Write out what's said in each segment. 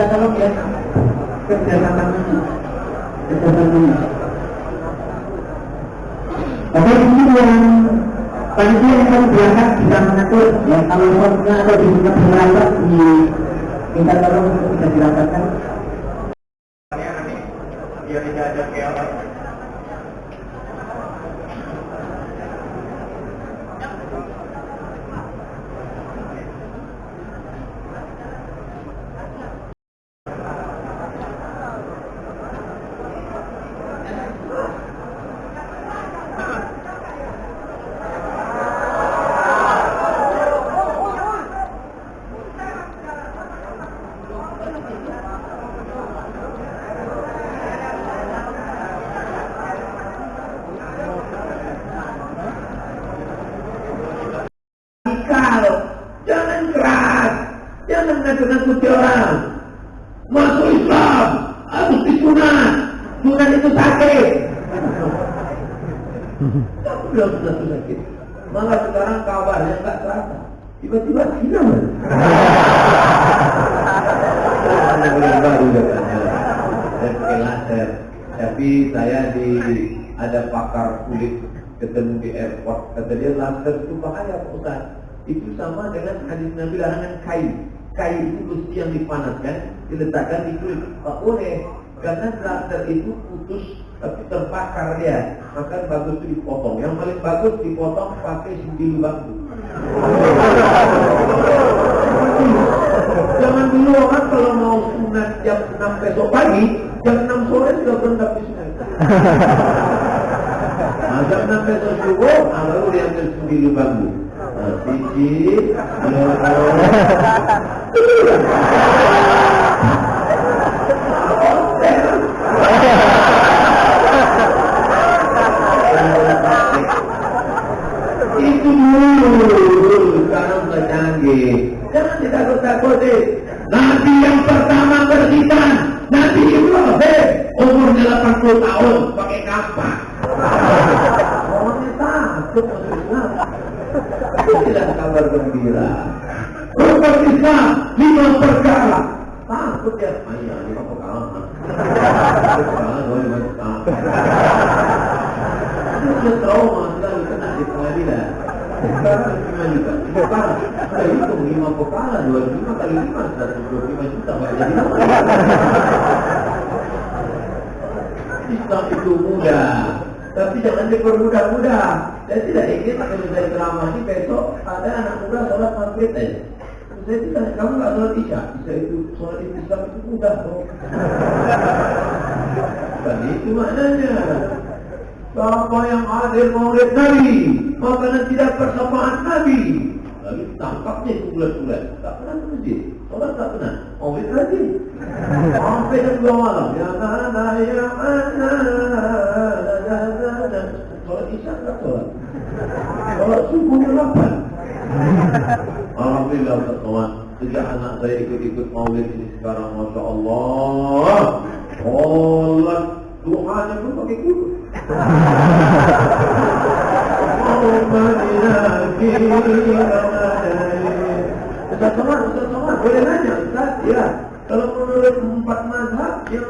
Minta tolong ya. Kerjasama ini. Bapak Ibu yang panitia yang akan berangkat bisa mengatur ya, kalau shotnya atau bisa berangkat di minta tolong untuk bisa dirapatkan. Biar tidak ada chaos. Jangan keras, jangan nakut-nakuti orang. Masuk Islam harus disunat. Sunat itu sakit. Kamu bilang sunat itu sakit. Malah sekarang kabarnya nggak terasa. Tiba-tiba hilang. Baru katanya. Saya pakai laser. Tapi saya ada pakar kulit ketemu di airport. Kata dia laser itu bahaya Pak Ustaz. Itu sama dengan hadis Nabi larangan kayu. Kayu itu besi yang dipanaskan, diletakkan di kulit. Tak boleh, karena laser itu putus tapi terbakar dia. Maka bagus itu dipotong. Yang paling bagus dipotong pakai sembilu bambu. Jangan dulu orang kalau mau sunat jam 6 besok pagi, jam 6 sore sudah berendam di sunat. Jam 6 besok subuh, baru dia ambil sembilu bambu. Itu dulu, sekarang sudah canggih. Jangan ditakut-takuti. Nabi yang pertama berkhitan, Nabi Ibrahim, umurnya 80 tahun, pakai kapak. Orangnya takut masuk Islam. Tidak kabar gembira. Rukun Islam 5 perkara. Takut ya? Iya, 5 perkara. Itu trauma selalu kena di pengadilan. Sekarang cuma juga. Saya hitung 5 perkara, 25 kali 5, 125 juta. Nggak jadi apa. Islam itu mudah. Tapi jangan dipermudah-mudah. Saya tidak ingin kalau saya ceramah ini besok ada anak muda sholat maghrib aja. Saya tidak, kamu nggak sholat isya? Isya itu sholat Islam itu mudah kok. Dan itu maknanya. Siapa yang hadir maulid Nabi, makanan tidak persamaan Nabi. Lalu tangkapnya itu bulan-bulan. Tak pernah ke masjid. Sholat tak pernah. Maulid rajin. Sampai jam 2 malam. Ya mana, ya mana. Sholat isya tak sholat. Sholat subuhnya 8. Alhamdulillah teman-teman. Sejak anak saya ikut-ikut maulid ini sekarang, Masya Allah. Sholat duhanya pun pakai kudu. Ustaz Somad, boleh nanya Ustaz? Ya, kalau menurut 4 mazhab yang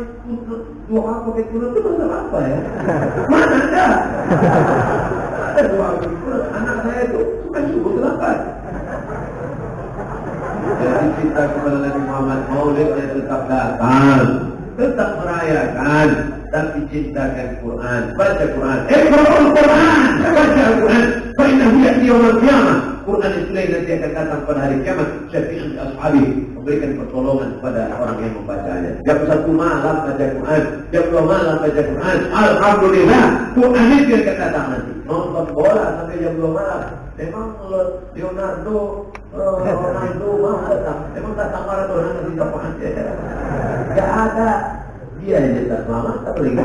doa pakai kudu itu masalah apa ya? Mana ada? Ada doa pakai kudu. Anak saya itu suka subuh terlambat. Jadi kita kepada Nabi Muhammad, maulidnya tetap datang, tetap merayakan, tapi cintakan Quran, baca Quran. Iqra'ul Quran, baca Quran. Fa innahu ya'ti yaumil qiyamah. Quran itu nanti akan datang pada hari kiamat, syafi'an li ashabi, memberikan pertolongan kepada orang yang membacanya. Jam 1 malam baca Quran, jam 2 malam baca Quran. Alhamdulillah, Quran itu akan datang nanti. Nonton bola sampai jam 2 malam. Memang Leonardo mau datang. Memang datang Maradona nanti dapat aja. Tidak ada. Dia yang tak selamat, tak boleh.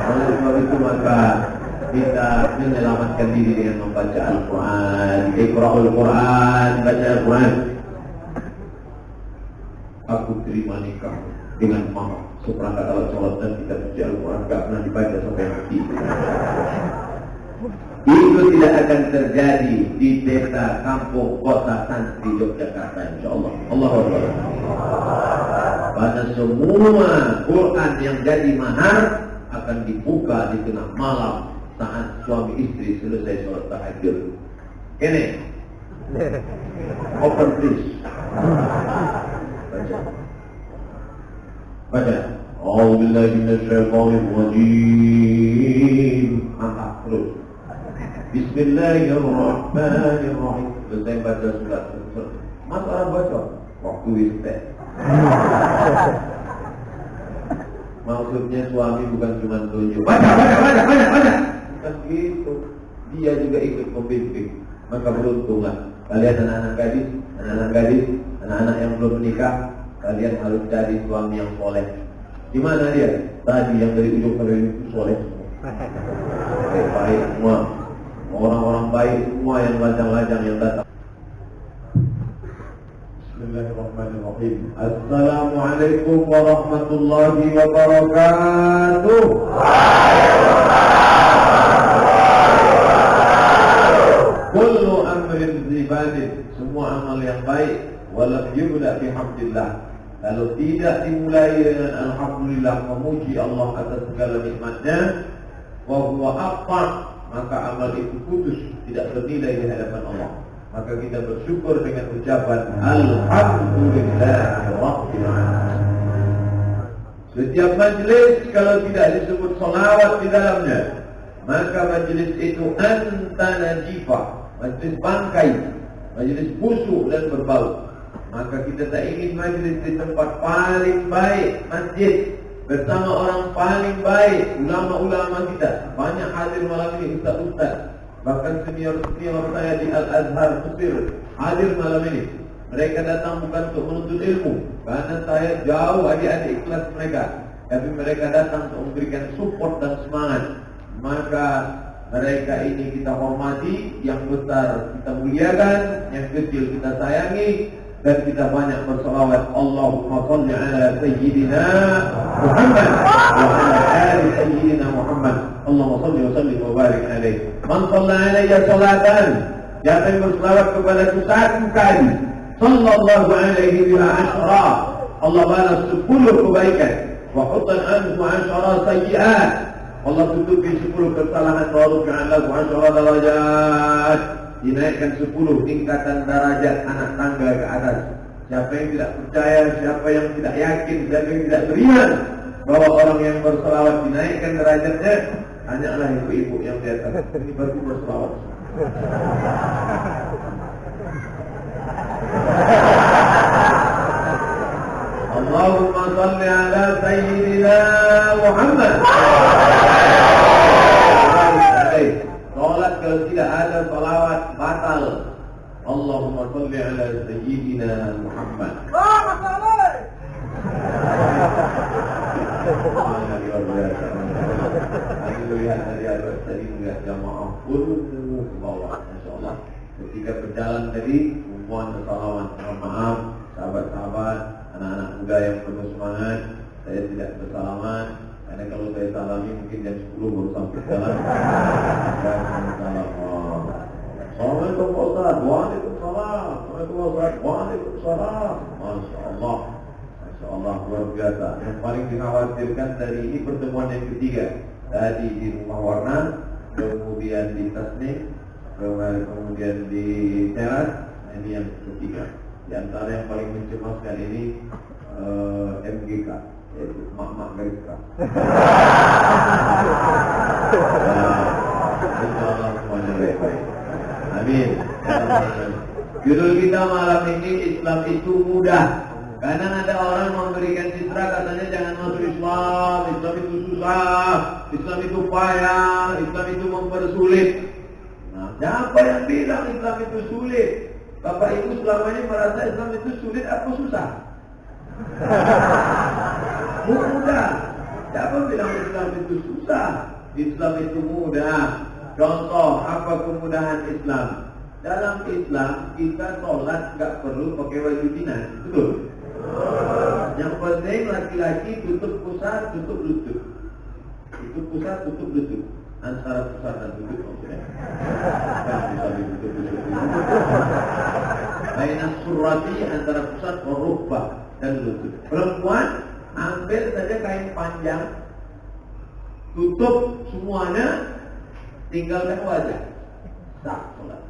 Oleh sebab itu maka kita menyelamatkan diri dengan membaca Al-Quran. Iqra'ul Quran, baca Al-Quran. Aku terima nikah dengan mama seperangkat alat sholat dan kita baca Al-Quran. Gak pernah dibaca sampai hati. Itu tidak akan terjadi di desa, kampung, kota, santri Yogyakarta, insyaallah. Allahu Akbar. Pada semua Quran yang jadi mahar akan dibuka di tengah malam saat suami istri selesai sholat tahajud. Ini open please. Baca. A'udzubillahi minasyaitonir rajim. Mantap terus. Bismillahirrahmanirrahim. Selesai baca surat. Mas orang baca waktu istirahat. Maksudnya suami bukan cuma tunjuk. Baca. Bukan gitu. Dia juga ikut membimbing. Maka beruntunglah kalian anak-anak gadis, anak-anak yang belum menikah, kalian harus cari suami yang soleh. Di mana dia? Tadi yang dari ujung ke ujung itu soleh. Baik semua. Orang-orang baik semua yang lajang-lajang yang datang. Bismillahirrahmanirrahim. Assalamualaikum warahmatullahi wabarakatuh. Kullu amrin zibadin, semua amal yang baik, walam yubda bihamdillah. Kalau tidak dimulai dengan alhamdulillah, memuji Allah atas segala nikmatnya, wa huwa aqta, maka amal itu putus, tidak bernilai di hadapan Allah. Maka kita bersyukur dengan ucapan Alhamdulillahirabbil alamin. Setiap majlis kalau tidak disebut salawat di dalamnya, maka majlis itu anta najifah, majlis bangkai, majlis busuk dan berbau. Maka kita tak ingin majlis di tempat paling baik, masjid, bersama orang paling baik, ulama-ulama kita. Banyak hadir malam ini ustaz-ustaz, bahkan senior-senior saya di Al-Azhar Mesir hadir malam ini. Mereka datang bukan untuk menuntut ilmu, karena saya jauh adik-adik kelas mereka, tapi mereka datang untuk memberikan support dan semangat. Maka mereka ini kita hormati, yang besar kita muliakan, yang kecil kita sayangi, dan kita banyak bersalawat. Allahumma salli ala sayyidina Muhammad wa ala ali sayyidina Muhammad. Allahumma salli wa sallim wa barik alaihi. Man shalla alayya salatan, siapa yang bersalawat kepadaku satu kali, sallallahu alaihi wa ashra, Allah balas 10 kebaikan. Wa hutan anhu ashra sayyi'at, Allah tutupi 10 kesalahan. Wa rufi'an lahu ashra darajat, dinaikkan 10 tingkatan derajat anak tangga ke atas. Siapa yang tidak percaya, siapa yang tidak yakin, siapa yang tidak beriman bahwa orang yang berselawat dinaikkan derajatnya, hanyalah ibu-ibu yang di atas. Ini baru berselawat. Allahumma salli ala sayyidina Muhammad. Salat kalau tidak ada salawat batal. Allahumma salli ala sayyidina Muhammad. Lihat dari atas tadi, melihat jamaah pun bawah, insyaallah. Ketika berjalan tadi, mohon salawat. Mohon maaf, sahabat-sahabat, anak-anak muda yang penuh semangat, saya tidak bersalaman. Karena kalau saya salami mungkin jam 10 baru sampai jalan. Assalamualaikum Pak Ustaz. Waalaikumsalam. Waalaikumsalam. Masya Allah. Masya Allah, luar biasa. Yang paling dikhawatirkan dari ini pertemuan yang ketiga. Tadi di Rumah Warna, kemudian di Tasnik, kemudian di Teras. Ini yang ketiga. Di antara yang paling mencemaskan ini MGK, yaitu mak-mak mereka. Insyaallah semuanya baik-baik. Amin. Judul kita malam ini, Islam itu mudah. Kadang ada orang memberikan citra, katanya jangan masuk Islam, Islam itu susah, Islam itu payah, Islam itu mempersulit. Nah, siapa yang bilang Islam itu sulit? Bapak Ibu selama ini merasa Islam itu sulit atau susah? Mudah. Siapa bilang Islam itu susah? Islam itu mudah. Contoh, apa kemudahan Islam? Dalam Islam kita sholat nggak perlu pakai baju dinas, betul? Yang penting laki-laki tutup pusat, tutup lutut. Tutup pusat, tutup lutut. antara pusat dan lutut maksudnya. Kan bisa lutut. Baina surrati antara pusat warubah dan lutut. Perempuan ambil saja kain panjang, tutup semuanya, tinggalkan wajah. Sah sholat.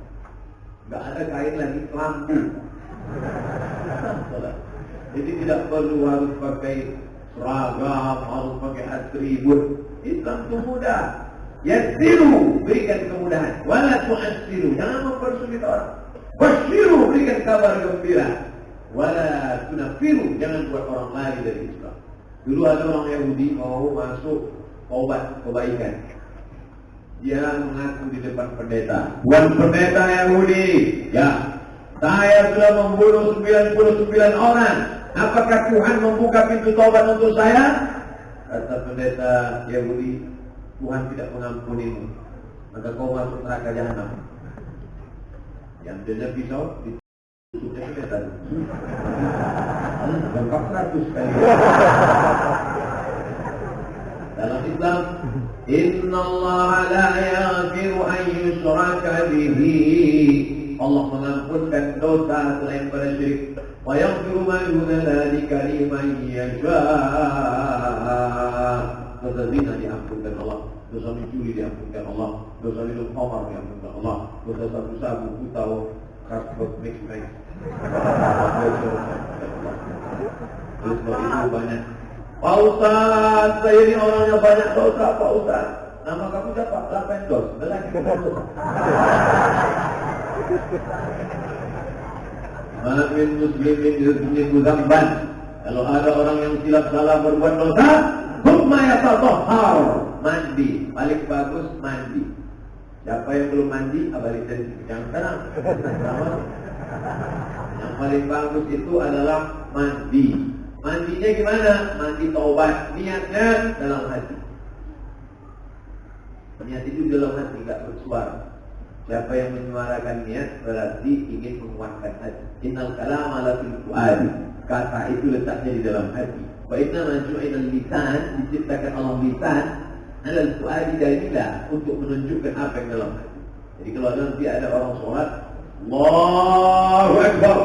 Nggak ada kain lagi lampu. Sah sholat. Jadi tidak perlu harus pakai seragam, harus pakai atribut. Islam itu mudah. Yassiru, berikan kemudahan. Wala tu'assiru, jangan mempersulit orang. Basyiru, berikan kabar gembira. Wala tunafiru, jangan buat orang lari dari Islam. Dulu ada orang Yahudi mau masuk obat kebaikan. Dia mengaku di depan pendeta. Bukan pendeta Yahudi. Ya, saya sudah membunuh 99 orang. Apakah Tuhan membuka pintu taubat untuk saya? Kata pendeta Yahudi, Tuhan tidak mengampunimu. Maka kau masuk neraka jahanam. Yang dia pisau ditusuknya pendeta. Lengkap 100 kali. Dalam Islam, Inna Allah la yaghfiru an yushraka bihi. Allah mengampunkan dosa selain pada syirik. Wa yaghfiru ma duna dzalika liman yasha. Dosa zina diampunkan Allah, dosa mencuri diampunkan Allah, dosa minum khamar diampunkan Allah, dosa sabu-sabu, putau, kasbot, mix. Dosa itu banyak. Pak Ustaz, saya ini orangnya banyak dosa, Pak Ustaz. Nama kamu siapa? 8 dos. Belah kita dosa. Maafin muslimin yuslimu zamban. Kalau ada orang yang silap salah berbuat dosa, hukma yatahhar, mandi. Paling bagus mandi. Siapa yang belum mandi, balik dari yang tenang. Yang paling bagus itu adalah mandi. Mandinya gimana? Mandi taubat. Niatnya dalam hati. Niat itu dalam hati, tidak bersuara. Siapa yang menyuarakan niat berarti ingin menguatkan hati. Innal kalama la fil fuadi. Kata itu letaknya di dalam hati. Wa inna ma ju'ila lisan, diciptakan Allah lisan alal fuadi dalila untuk menunjukkan apa yang dalam hati. Jadi kalau nanti ada orang sholat, Allahu Akbar.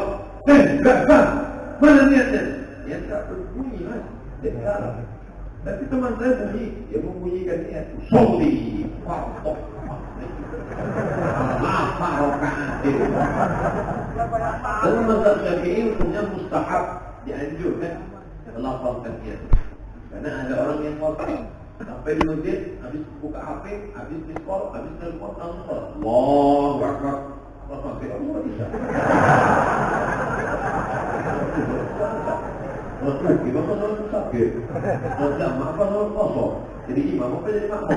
Mana niatnya? Niat tak berbunyi mas. Tapi teman saya bunyi, dia membunyikan niat. Sholli, fardoh. Apa rokaat itu? Dan mazhab Syafi'i hukumnya mustahab, dianjurkan melafalkan niat. Karena ada orang yang kotor sampai di masjid, habis buka HP, habis miskol, habis telepon, langsung sholat. Allahu Akbar. Apa Allah bisa? Rasul, gimana sholat musafir? Jamaah apa sholat kosong? Jadi imam apa jadi makmum?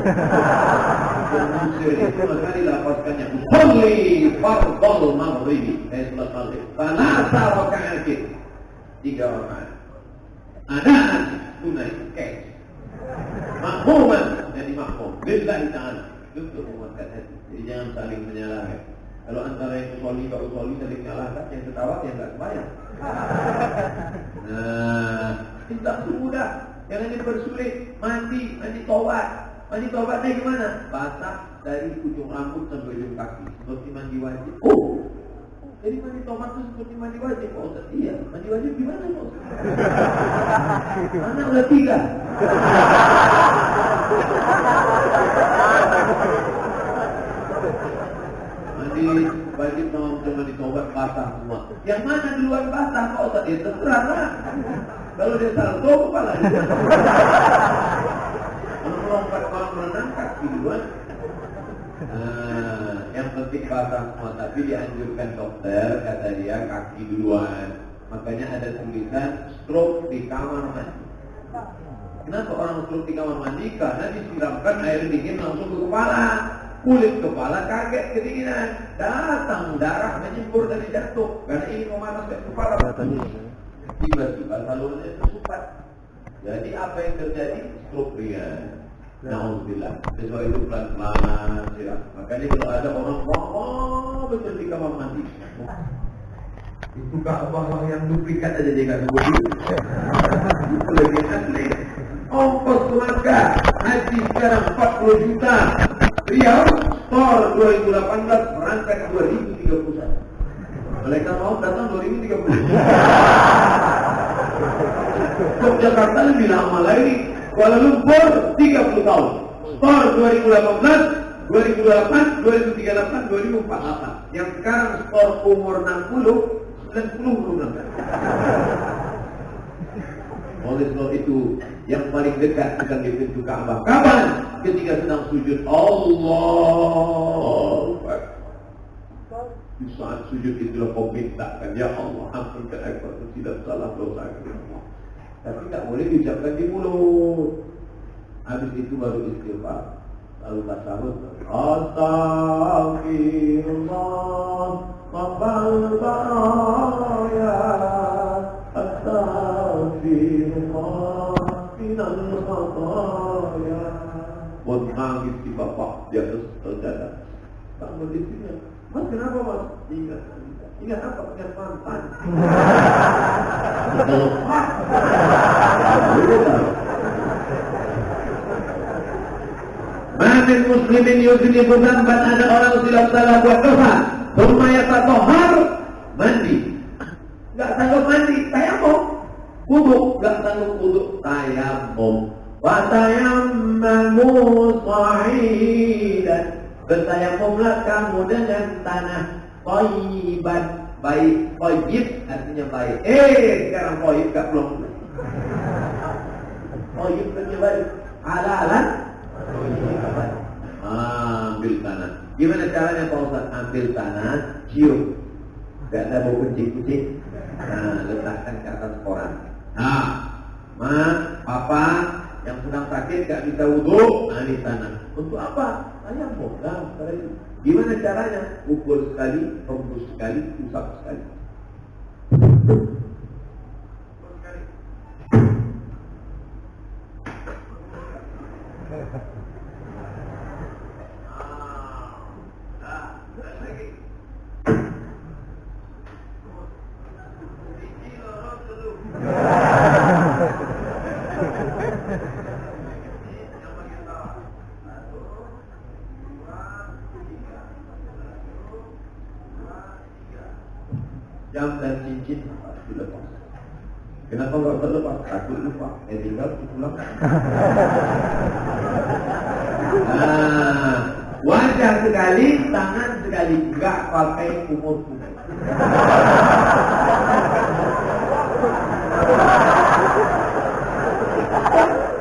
Dan musir itu maka dilapaskannya Sholli fardhal maghribi. Sholat maghrib. Falasa raka'atin. 3 rakaat. Adaan tunai cash. Makmuman jadi makmum. Billahi ta'ala. Untuk menguatkan hati. Jadi jangan saling menyalahkan. Kalau antara yang usolli Pak Usolli saling menyalahkan, yang ketawa yang enggak sembahyang. Nah, Islam itu mudah. Jangan dipersulit. Mandi tobat. Mandi tobatnya gimana? Basah dari ujung rambut sampai ujung kaki. Seperti mandi wajib. Oh, jadi mandi tobat itu seperti mandi wajib. Oh, iya. Mandi wajib gimana, Pak? Anak udah 3. Mandi wajib sama mandi tobat basah semua. Yang mana duluan basah, Pak Ustaz? Ya terserah lah. Kalau dia salto kepala dia. Kalau melompat kolam renang kaki duluan. Yang penting basah semua, tapi dianjurkan dokter, kata dia kaki duluan. Makanya ada tulisan stroke di kamar mandi. Kenapa orang stroke di kamar mandi? Karena disiramkan air dingin langsung ke kepala. Kulit kepala kaget kedinginan. Datang darah menyembur dari jantung. Karena ini memanaskan kepala. Tiba-tiba salurannya tersumbat. Jadi apa yang terjadi? Stroke ringan. Na'udzubillah. Sebab itu pelan-pelan siram. Makanya kalau ada orang wah betul di kamar mandi. Itu Ka'bah yang duplikat aja dia nggak nunggu dulu. Itu lebih asli. Ongkos keluarga haji sekarang 40 juta. Riau, Store 2018 berangkat 2031. Malaikat maut datang 2030. Yogyakarta lebih lama lagi. Kuala Lumpur 30 tahun. Store 2018, 2028, 2038, 2048. Yang sekarang store umur 60, 90 belum berangkat. Oleh sebab itu, yang paling dekat akan di pintu Ka'bah. Kapan? Ketika sedang sujud. Allah. Di saat sujud itulah kau mintakan, ya Allah, ampunkan aku tidak salah dosa aku. Tapi tak boleh diucapkan di mulut. Habis itu baru istighfar. Lalu tasawuf. Astaghfirullah, maghfir baraya. Astaghfirullah, minal khataya. Buat nangis di bapak di atas saudara. Tak boleh sini. Mas kenapa mas? Ingat. Ingat apa? Ingat mantan. Kalau Mamin muslimin yudhini dzamban, ada orang silap salah buat dosa, rumaya tatohar, mandi, nggak sanggup mandi, tayamum, wudhu, nggak sanggup wudhu, tayamum, watayammamu sa'idan, bertayamumlah kamu dengan tanah thayyiban, baik, thayyib artinya baik. Sekarang thayyib gak belum. Thayyib artinya baik. Halalan. Ambil tanah. Gimana caranya Pak Ustaz? Ambil tanah, cium. Gak ada bau kucing-kucing. Nah, letakkan ke atas koran. Nah, Mas, Papa yang sedang sakit gak bisa wudhu, nah di tanah. Untuk apa? Ayam bohong. Gimana caranya? Pukul sekali, tembus sekali, usap sekali. Jam dan cincin harus dilepas. Kenapa nggak terlepas? Takut lupa. Tinggal pulang. Wajah sekali, tangan sekali, nggak pakai kumur-kumur.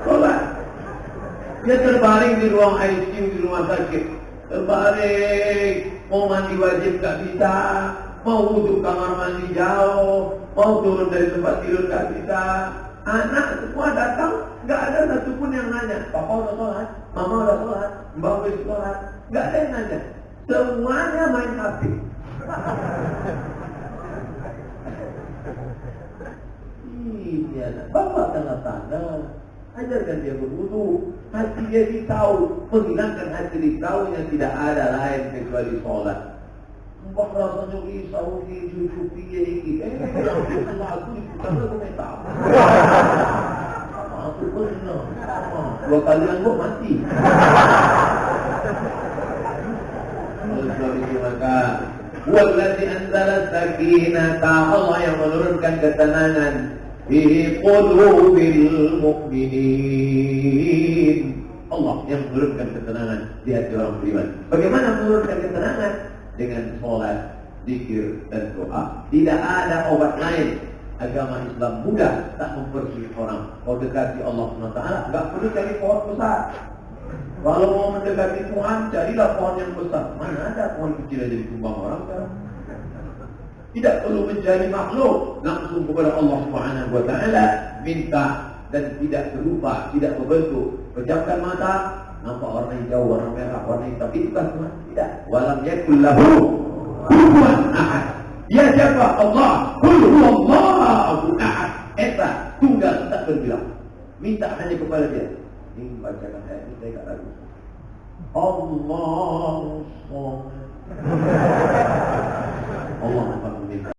Coba. Dia terbaring di ruang ICU di rumah sakit. Terbaring, mau mandi wajib nggak bisa. Mau wudhu kamar mandi jauh, mau turun dari tempat tidur gak bisa. Anak semua datang, gak ada satupun yang nanya, Papa udah sholat, Mama udah sholat, Mbak udah sholat, gak ada yang nanya. Semuanya main HP. Iya, bawa tanda-tanda, ajarkan dia berwudhu, hati dia ditahu, menghilangkan hati ditahu yang tidak ada lain kecuali sholat. Mbak rasanya risau di susu piye iki. Lagu diputar aku tak tahu. Aku pernah. Dua kali aku mati. Maka wallazi anzala sakinata, Allah yang menurunkan ketenangan di qulubil mu'minin. Allah yang menurunkan ketenangan di hati orang beriman. Bagaimana menurunkan ketenangan? Dengan sholat, zikir, dan doa. Tidak ada obat lain. Agama Islam mudah, tak mempersulit orang. Kau dekati Allah SWT, nggak perlu cari pohon besar. Kalau mau mendekati Tuhan, carilah pohon yang besar. Mana ada pohon kecil aja ditumbang orang kan? Tidak perlu mencari makhluk, langsung kepada Allah SWT minta, dan tidak berupa, tidak berbentuk. Pejamkan mata, nampak warna hijau, warna merah, warna hitam. Itu kan Tuhan? Tidak. Walam yakul lahu kufuwan ahad. Dia siapa? Allah. Qul huwallahu ahad. Esa tunggal, tak berbilang. Minta hanya kepada dia. Ini bacakan ayat ini, saya tak ragu. Allahu Samad. Allah akan meminta.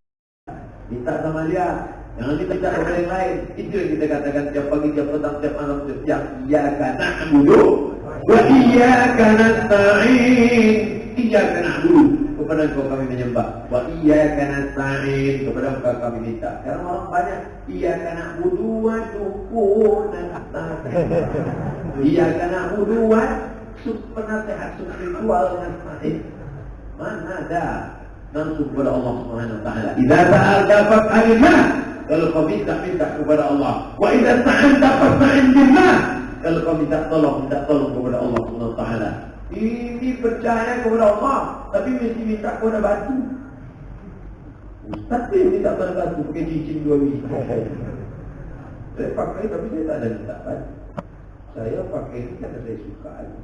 Minta sama dia. Jangan kita minta kepada yang lain. Itu yang kita katakan tiap pagi, tiap petang, tiap malam, tiap siang. Iyyaka na'budu Wa iyyaka nasta'in. Iyyaka na'budu, kepada Engkau kami menyembah. Wa iyyaka nasta'in, kepada Engkau kami minta. Karena orang banyak iyyaka na'budu wa dukun dan nasta'in. Iyyaka na'budu wa penasehat spiritual nasta'in. Mana ada langsung kepada Allah Subhanahu wa taala. Idza sa'alta fas'alillah. Kalau kau minta kepada Allah. Wa idza sta'anta fasta'in billah. Kalau kau minta tolong kepada Allah Subhanahu wa taala. Ini percaya kepada Allah, tapi mesti minta kepada batu. Ustaz tu minta kepada batu pakai cincin 2 biji. Saya pakai tapi saya tak ada minta batu. Saya pakai ini karena saya suka aja.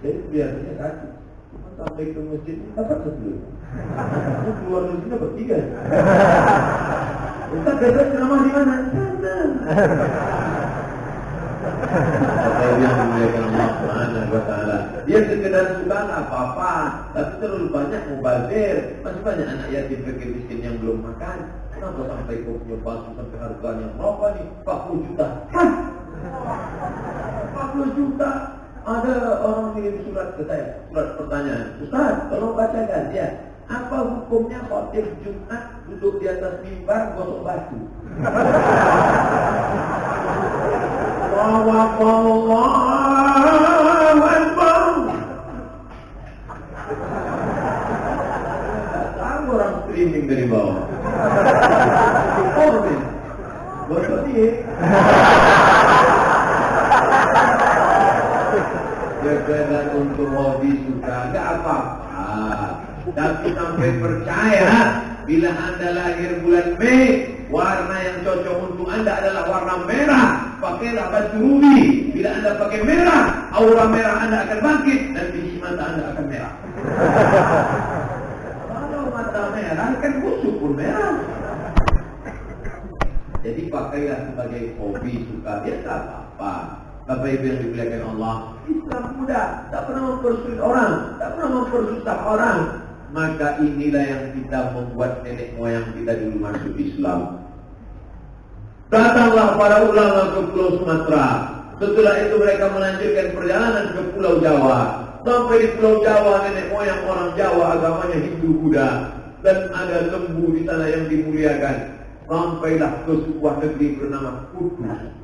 Jadi biasanya satu. Cuma sampai ke masjid ini dapat 10. Keluar masjid dapat 3. Ustaz biasa ceramah di mana? Sana. Saya yang memuliakan Allah Subhanahu wa taala. Dia sekedar suka tak apa-apa, tapi terlalu banyak mubazir. Masih banyak anak yatim fakir miskin yang belum makan. Kenapa sampai kau punya batu sampai harganya berapa nih? 40 juta. Hah? 40 juta. Ada orang kirim surat ke saya, surat pertanyaan. Ustaz, tolong bacakan ya. Apa hukumnya khotib Jumat duduk di atas mimbar gosok batu? Allahu Akbar. Tahu orang streaming dari bawah. Oh, gosok dia. Sekedar untuk hobi suka, enggak apa-apa. Tapi sampai percaya bila anda lahir bulan Mei, warna yang cocok untuk anda adalah warna merah. Pakailah baju rubi. Bila anda pakai merah, aura merah anda akan bangkit dan biji mata anda akan merah. Kalau mata merah kan busuk pun merah. Jadi pakailah sebagai hobi suka, dia tak apa-apa. Bapak Ibu yang dimuliakan Allah, Islam mudah, tak pernah mempersulit orang, tak pernah mempersusah orang. Maka inilah yang kita membuat nenek moyang kita dulu masuk Islam. Datanglah para ulama ke Pulau Sumatera. Setelah itu mereka melanjutkan perjalanan ke Pulau Jawa. Sampai di Pulau Jawa, nenek moyang orang Jawa agamanya Hindu Buddha. Dan ada lembu di sana yang dimuliakan. Sampailah ke sebuah negeri bernama Kudus.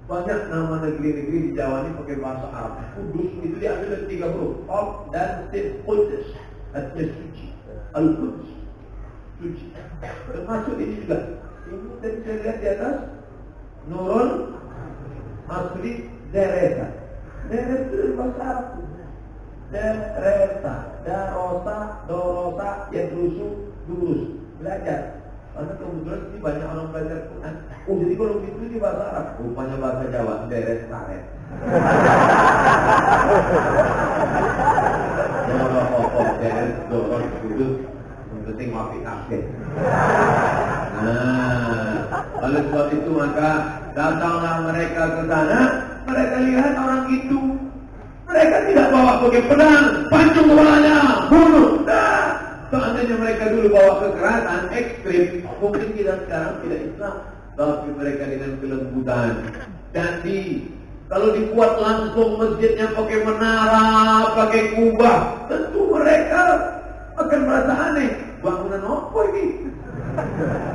Banyak nama negeri-negeri di Jawa ini pakai bahasa Arab. Kudus itu diambil dari 3 huruf. Qaf dan Sin. Kudus. Artinya suci. Al-Quds. Suci. Termasuk ini juga. Ini tadi saya lihat di atas. Nurul Asli Dereta. Dereta itu dari bahasa Arab. Dereta. Darosa, Dorosa, Yadrusu, Durus. Belajar. Karena kebetulan ini banyak orang belajar Quran. Oh, jadi kalau itu di bahasa Arab, rupanya bahasa Jawa, deret karet. Deret, dorong, itu penting mafi akhir. Nah, oleh sebab itu maka datanglah mereka ke sana. Mereka lihat orang itu. Mereka tidak bawa pakai pedang, pancung kepalanya, bunuh. Seandainya mereka dulu bawa kekerasan ekstrim, mungkin kita sekarang tidak Islam. Tapi mereka dengan kelembutan. Jadi, kalau dibuat langsung masjidnya pakai menara, pakai kubah, tentu mereka akan merasa aneh. Bangunan apa ini?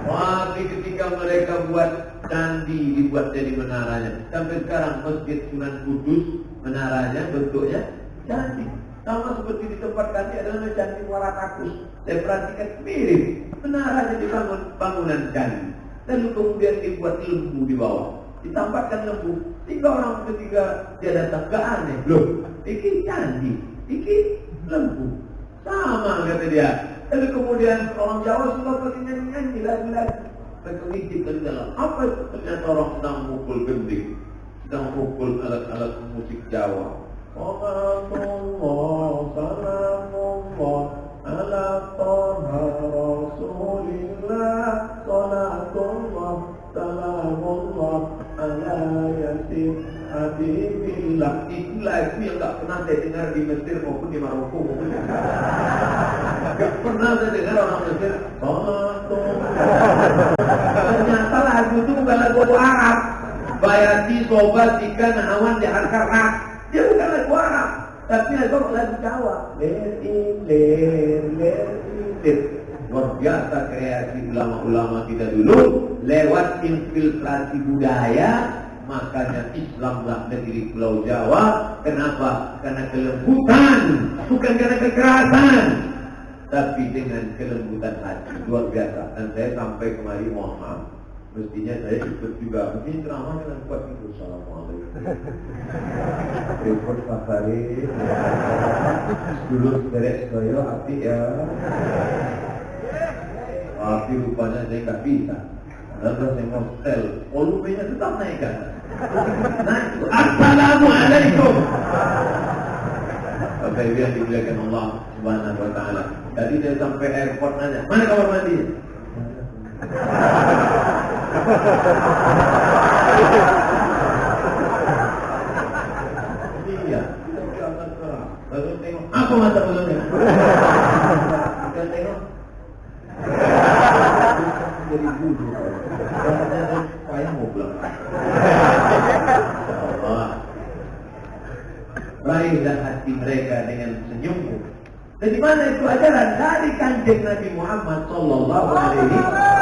Tapi ketika mereka buat candi, dibuat jadi menaranya. Sampai sekarang Masjid Sunan Kudus, menaranya bentuknya candi. Sama seperti di tempat kami adalah candi Muara Takus. Saya perhatikan mirip. Menaranya dibangun bangunan candi. Lalu kemudian dibuat lembu di bawah. Ditampakkan lembu. 3 orang ketika dia datang, gak aneh. Loh, ini candi, ini lembu. Sama kata dia. Lalu kemudian orang Jawa suka pergi nyanyi-nyanyi lagu-lagu. Mereka ngintip dari dalam. Apa itu? Ternyata orang sedang mukul gending. Sedang mukul alat-alat musik Jawa. Salamullah, salamullah, ala taha rasulillah, salatullah, salamullah, ala yasin habibillah. Itu lagu yang tak pernah saya dengar di Mesir maupun di Maroko maupun di gak pernah saya dengar orang Mesir salatullah. Ternyata lagu itu bukan lagu Arab. Bayati sobat ikan awan di harkarnak. Dia bukan Tapi kalau lagu Jawa, ler. Luar biasa kreasi ulama-ulama kita dulu lewat infiltrasi budaya. Makanya Islamlah negeri Pulau Jawa. Kenapa? Karena kelembutan, bukan karena kekerasan, tapi dengan kelembutan hati. Luar biasa. Dan saya sampai kemari, mohon maaf, mestinya saya ikut juga. Mungkin ceramah dengan kuat itu. Assalamualaikum. Report safari. Dulu derek saya hati ya. Tapi rupanya saya nggak bisa. Lalu saya hostel, volumenya tetap naik kan? Naik. Assalamualaikum. Bapak Ibu yang dimuliakan Allah Subhanahu Wa Taala. Tadi saya sampai airport nanya, mana kamar mandi? Iya. Lalu tengok, apa mata belumnya? Kita tengok. Jadi budu. Payah mau pulang. Allah. Raihlah hati mereka dengan senyummu. Dari mana itu ajaran? Dari kanjeng Nabi Muhammad sallallahu alaihi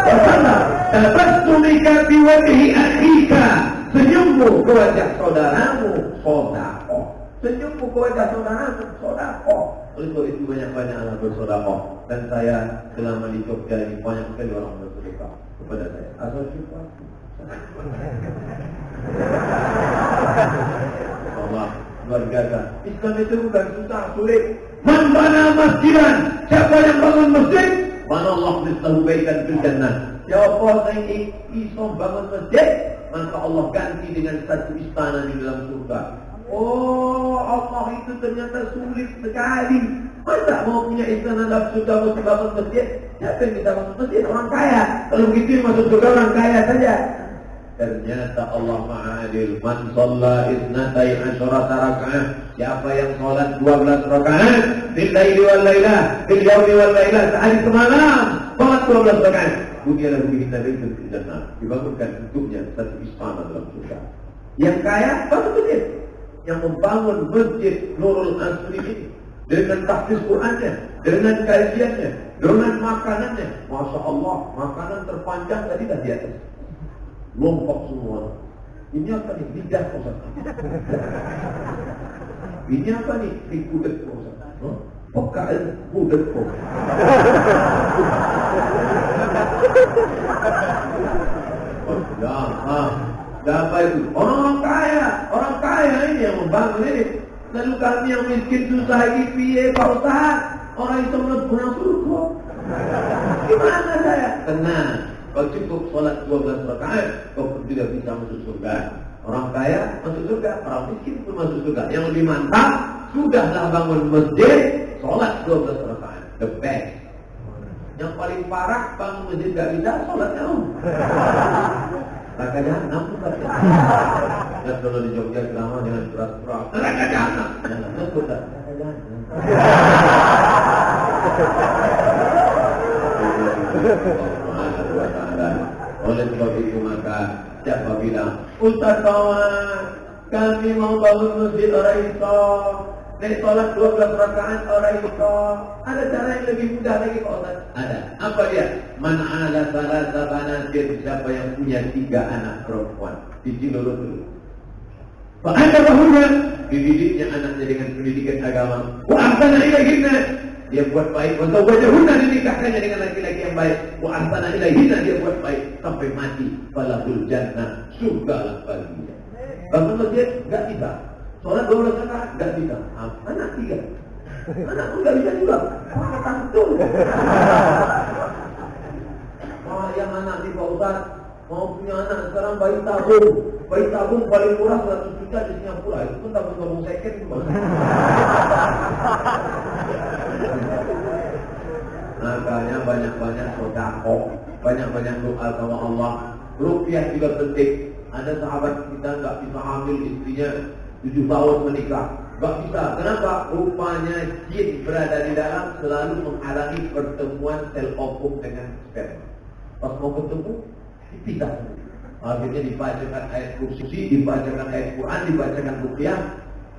wasallam. Tabassumika bi wajhi akhika. Senyummu ke wajah saudaramu, sedekah. Senyummu ke wajah saudaramu, sedekah. Oleh sebab itu banyak-banyaklah bersedekah. Dan saya selama di Jogja ini banyak sekali orang bersedekah kepada saya. Asal syukur. Allah, luar biasa. Islam itu bukan susah, sulit. Man bana masjidan, siapa yang bangun masjid, banallah mislahu baitan fil jannah. Siapa yang isom bangun masjid, maka Allah ganti dengan satu istana di dalam surga. Oh, Allah itu ternyata sulit sekali. Masa mau punya istana dalam surga mesti bangun masjid? Siapa yang bisa bangun masjid? Orang kaya. Kalau begitu masuk surga orang kaya saja. Ternyata Allah ma'adil. Man shalla isnatai asyarata raka'ah. Siapa yang sholat 12 rakaat fil laili wal lailah, fil yaumi wal lailah, sehari semalam, sholat 12 rakaat. Bunyalah bihi nabiyyun fil jannah. Dibangunkan untuknya satu istana dalam surga. Yang kaya bangun masjid. Yang membangun masjid Nurul Asri ini dengan tahfiz Qur'annya, dengan kajiannya, dengan makanannya. Masya Allah, makanan terpanjang tadi dah di atas. Lompat semua. Ini apa nih? Lidah Ustaz. Ini apa nih? Kudet Ustaz. Pekaan kudet Ustaz. Apa itu? Orang kaya ini yang membangun ini. Lalu kami yang miskin susah lagi piye Pak Ustaz? Orang itu menang surga. Gimana saya? Tenang. Kau cukup sholat 12 rakaat, kau tidak bisa masuk surga. Orang kaya masuk surga, orang miskin pun masuk surga. Yang lebih mantap, sudahlah bangun masjid, sholat 12 rakaat. The best. Yang paling parah, bangun masjid gak bisa, sholatnya neraka jahanam bukan. Dan kalau di Jogja selama dengan berat-berat, neraka jahanam. Jangan takut tak? Neraka jahanam. Oleh sebab itu maka siapa bilang, Ustaz kawan, kami mau bangun masjid orang itu, naik sholat 12 rakaat orang itu. Ada cara yang lebih mudah lagi Pak Ustaz? Ada. Apa dia? Man ala salasa banatin, siapa yang punya 3 anak perempuan. Cici lulus dulu. Pak ada bahuna dididiknya anaknya dengan pendidikan agama. Wa ahsana ilaihinna, dia buat baik. Wa zawwajahunna, dinikahkannya dengan laki-laki yang baik. Wa ahsana ilaihinna, dia buat baik sampai mati. Falahul jannah, surgalah baginya. Bangun masjid enggak bisa. Sholat 12 rakaat enggak bisa. Anak 3. Anak pun enggak bisa juga. Wah, tantul. Wah, yang anak di Pak Ustaz mau punya anak sekarang bayi tabung. Bayi tabung paling murah 100 juta di Singapura. Itu pun tabung second itu. Makanya banyak-banyak sedekah, banyak-banyak doa sama Allah. Rupiah juga penting. Ada sahabat kita nggak bisa hamil, istrinya 7 tahun menikah, nggak bisa. Kenapa? Rupanya jin berada di dalam selalu menghalangi pertemuan sel ovum dengan sperma. Pas mau ketemu, dipisah. Akhirnya dibacakan ayat kursi, dibacakan ayat Quran, dibacakan rupiah.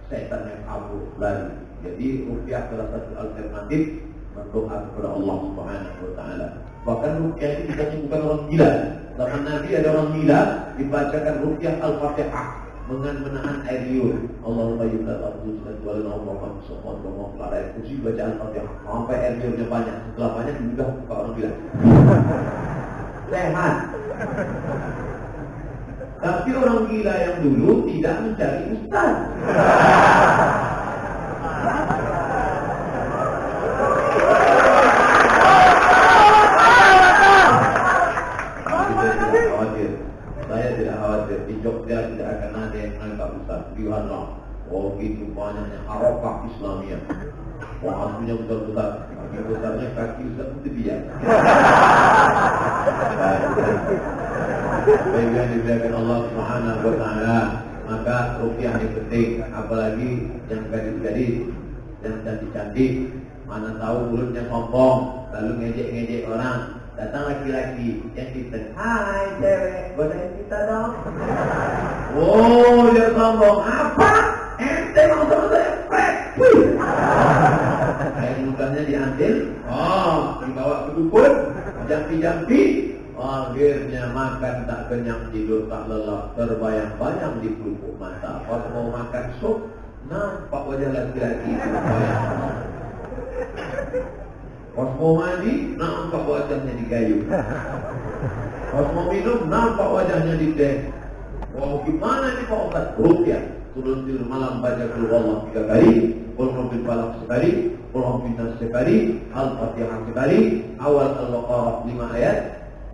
setan yang kabur lari. Jadi ruqyah salah satu alternatif berdoa kepada Allah Subhanahu wa taala. Bahkan ruqyah itu bukan orang gila. Zaman Nabi ada orang gila dibacakan ruqyah Al-Fatihah dengan menahan air liur. Allahumma yudal abdul sallallahu alaihi wasallam air kursi baca Al-Fatihah sampai air liurnya banyak. Setelah banyak juga ke orang gila. Sehat. Tapi orang gila yang dulu tidak mencari ustaz. Saya tidak khawatir. Di Jogja tidak akan ada yang menangkap ustaz. Lihatlah. Oh itu banyaknya harakah Islamiyah. Wah aslinya besar-besar. Kaki besarnya kaki ustaz itu dia. Baik yang dimuliakan Allah Subhanahu wa taala, maka ruqyah ini penting, apalagi yang gadis-gadis, yang cantik-cantik, mana tahu mulutnya sombong, lalu ngejek-ngejek orang. Datang laki-laki yang kita, hai cewek, godain kita dong. Oh dia sombong, apa? Ente mau sama saya? Kain lukanya diambil, dibawa ke dukun, jampi-jampi. Akhirnya makan tak kenyang, tidur tak lelap, terbayang-bayang di pelupuk mata. Pas mau makan sup, nampak wajah laki-laki itu bayang. Pas mau mandi, nampak wajahnya di kayu. Pas mau minum, nampak wajahnya di teh. Wah gimana ini Pak Ustaz? Ruqyah. Turun tidur malam baca Qul Huwallahu 3 kali, Qul Rabbil Falaq sekali, Qul Rabbin Nas sekali, Al-Fatihah sekali, awal Al-Baqarah 5 ayat.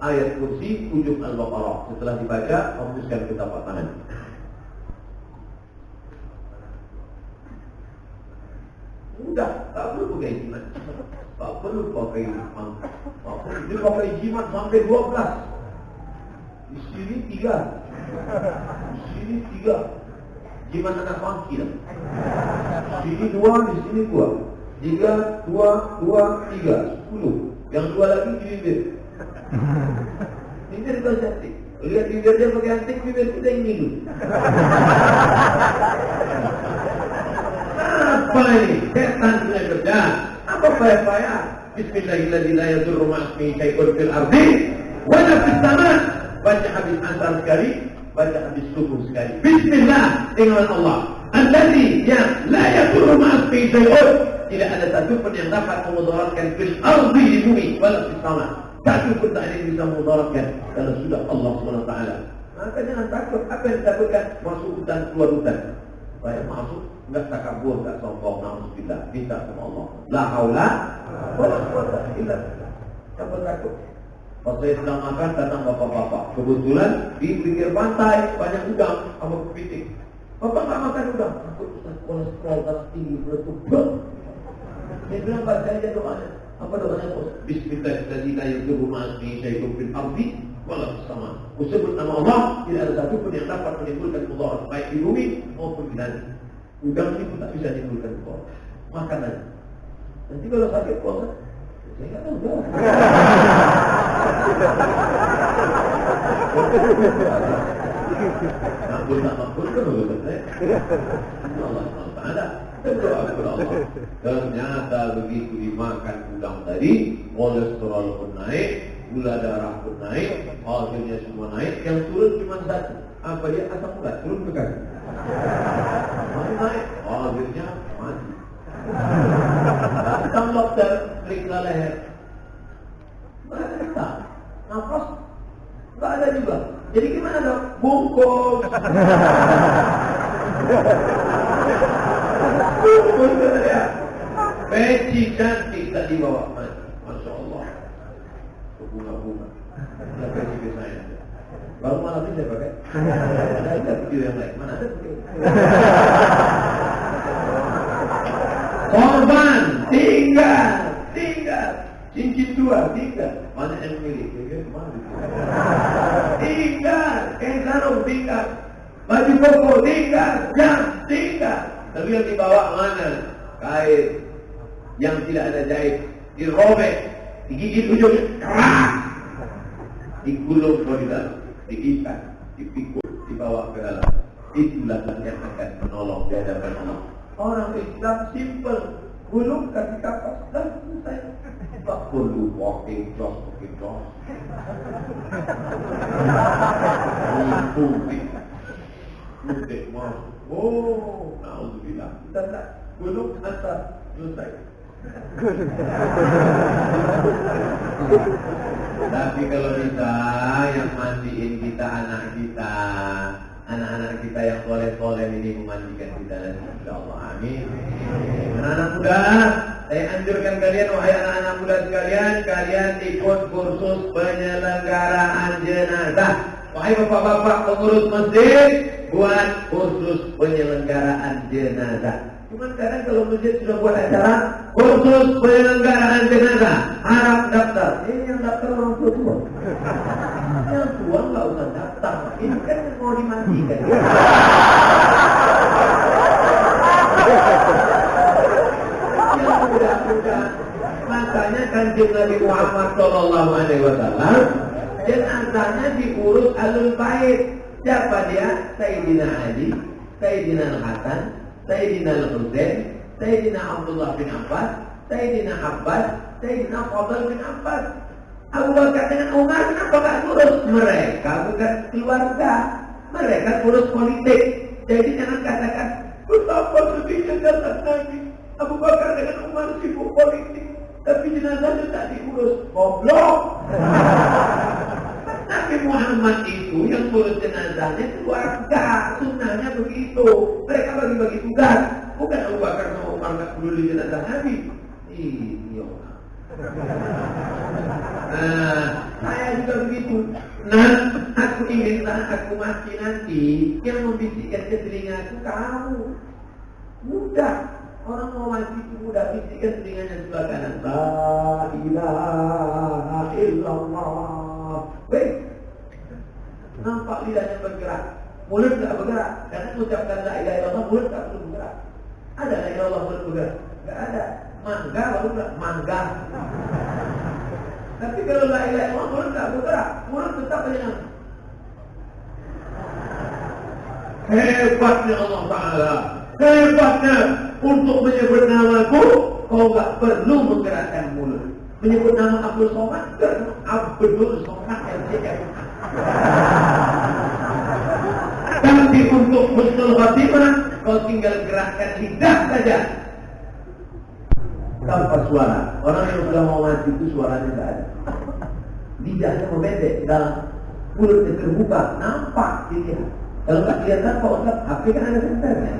Ayat kursi, ujung Al-Baqarah. Setelah dibaca, hembuskan ke tapak tangan. Udah, tak perlu pakai jimat. Tak perlu pakai jimat. Dia pakai jimat sampai 12. Di sini 3. Di sini 3. Jimat anak pangki lah. Di sini 2, di sini 2. 3, 2, 2, 3. 10. Yang 2 lagi di bibir. Bibir bukan cantik. Lihat bibir dia pakai antik, bibir kita yang ngilu. Apa ini? Setan punya kerja. Apa payah-payah? Bismillahirrahmanirrahim. La yadurru ma'asmi syai'un fil ardi wa la fis sama'. Baca habis asar sekali, baca habis subuh sekali. Bismillah dengan Allah. Allazi yang la yadurru ma'asmi syai'un. Tidak ada satu pun yang dapat memudaratkan fil ardi di bumi wa la fis sama'. Satu pun tak ada yang bisa memudaratkan kalau sudah Allah SWT. Maka jangan takut. Apa yang ditakutkan? Masuk hutan, keluar hutan. Baik masuk, enggak takabur, enggak sombong, na'udzubillah. Minta sama Allah. La haula wala quwwata illa billah. Siapa takut? Pas saya sedang makan, datang bapak-bapak. Kebetulan di pinggir pantai banyak udang sama kepiting. Bapak enggak makan udang. Takut Ustaz, kolesterol darah tinggi, meletup. Saya bilang baca aja doanya. Apa doanya? Bismillahirrahmanirrahim. La yadurru ma'asmi syai'un fil ardi wala fis sama'. Sebut nama Allah, tidak ada satu pun yang dapat menimbulkan mudarat baik di bumi maupun di langit. Udang itu tak bisa menimbulkan mudarat. Makan aja. Nanti kalau sakit puasa, saya enggak tahu dah. Makbul tak makbul kan urusan saya. Allah Taala. Berdoa kepada Allah. Ternyata begitu dimakan udang tadi, kolesterol pun naik, gula darah pun naik, akhirnya semua naik. Yang turun cuma satu. Apa dia? Asam urat turun ke kaki. Naik, akhirnya mati. Datang dokter, periksa leher. Tidak, nafas tidak ada juga. Jadi gimana dok? Bungkus. Peci cantik tak dibawa mati. Masya Allah. Bunga-bunga. Ada peci saya. Baru malam ini saya pakai. Ada video yang lain. Mana ada video? Korban tinggal. Cincin 2 tinggal. Mana yang milik? Tinggal. Kain sarung tinggal. Baju koko tinggal. Jam tinggal. Tapi yang dibawa mana? Kain yang tidak ada jahit, dirobek, digigit ujungnya, keras, digulung ke dalam, diikat, dipikul, dibawa ke dalam. Itulah yang akan menolong di hadapan Allah. Orang Islam simple, gulung kasih kapas dan selesai. Tak perlu walking cross. Mudik mau. Oh, na'udzubillah. Kita tak gulung atas selesai. Tapi kalau kita yang mandiin kita, anak-anak kita yang soleh-soleh ini memandikan kita nanti, insyaallah. Amin. Anak-anak muda, saya anjurkan kalian, wahai anak-anak muda sekalian, kalian ikut kursus penyelenggaraan jenazah. Wahai bapak-bapak pengurus masjid, buat kursus penyelenggaraan jenazah. Cuman kadang kalau masjid sudah buat acara kursus penyelenggaraan jenazah, harap daftar. Ini yang daftar orang tua. Yang tua nggak usah daftar. Ini kan mau dimandikan. Yang muda-muda. Makanya kanjeng Nabi Muhammad SAW jenazahnya diurus alul bait. Siapa dia? Sayyidina Ali, Sayyidina Al-Hasan, Sayyidina Al-Husain, Sayyidina Abdullah bin Abbas, Sayyidina Abbas, Sayyidina Fadl bin Abbas. Abu Bakar dengan Umar kenapa gak urus? Mereka bukan keluarga, mereka urus politik. Jadi jangan katakan betapa sedihnya jasad Nabi. Abu Bakar dengan Umar sibuk politik, tapi jenazahnya tak diurus. Goblok. Nabi Muhammad itu yang urus jenazahnya keluarga, sunnahnya begitu. Mereka bagi-bagi tugas. Bukan Abu Bakar sama Umar nggak peduli jenazah Nabi. Iya. Saya juga begitu. Nah, aku ingin saat aku mati nanti yang membisikkan ke telingaku kamu. Mudah. Orang mau mati itu mudah, bisikkan telinganya sebelah kanan. La ilaha illallah. Baik. Nampak lidahnya bergerak, mulut tak bergerak. Karena mengucapkan la ilaha illallah, mulut tak perlu bergerak. Ada la ilaha illallah mulut bergerak? Tak ada. Mangga baru bergerak, mangga. Tapi kalau la ilaha illallah mulut tak bergerak, mulut tetap dengan. Hebatnya Allah Ta'ala. Hebatnya untuk menyebut namaku, kau tak perlu menggerakkan mulut. Menyebut nama Abdul Somad, Abdul Somad yang tidak. Tapi untuk husnul khatimah, kau tinggal gerakkan lidah saja tanpa suara. Orang yang sudah mau mati itu suaranya tidak ada. Lidahnya memendek dalam, mulutnya terbuka, nampak dilihat. Kalau tak kelihatan, Pak Ustaz, HP kan ada senternya.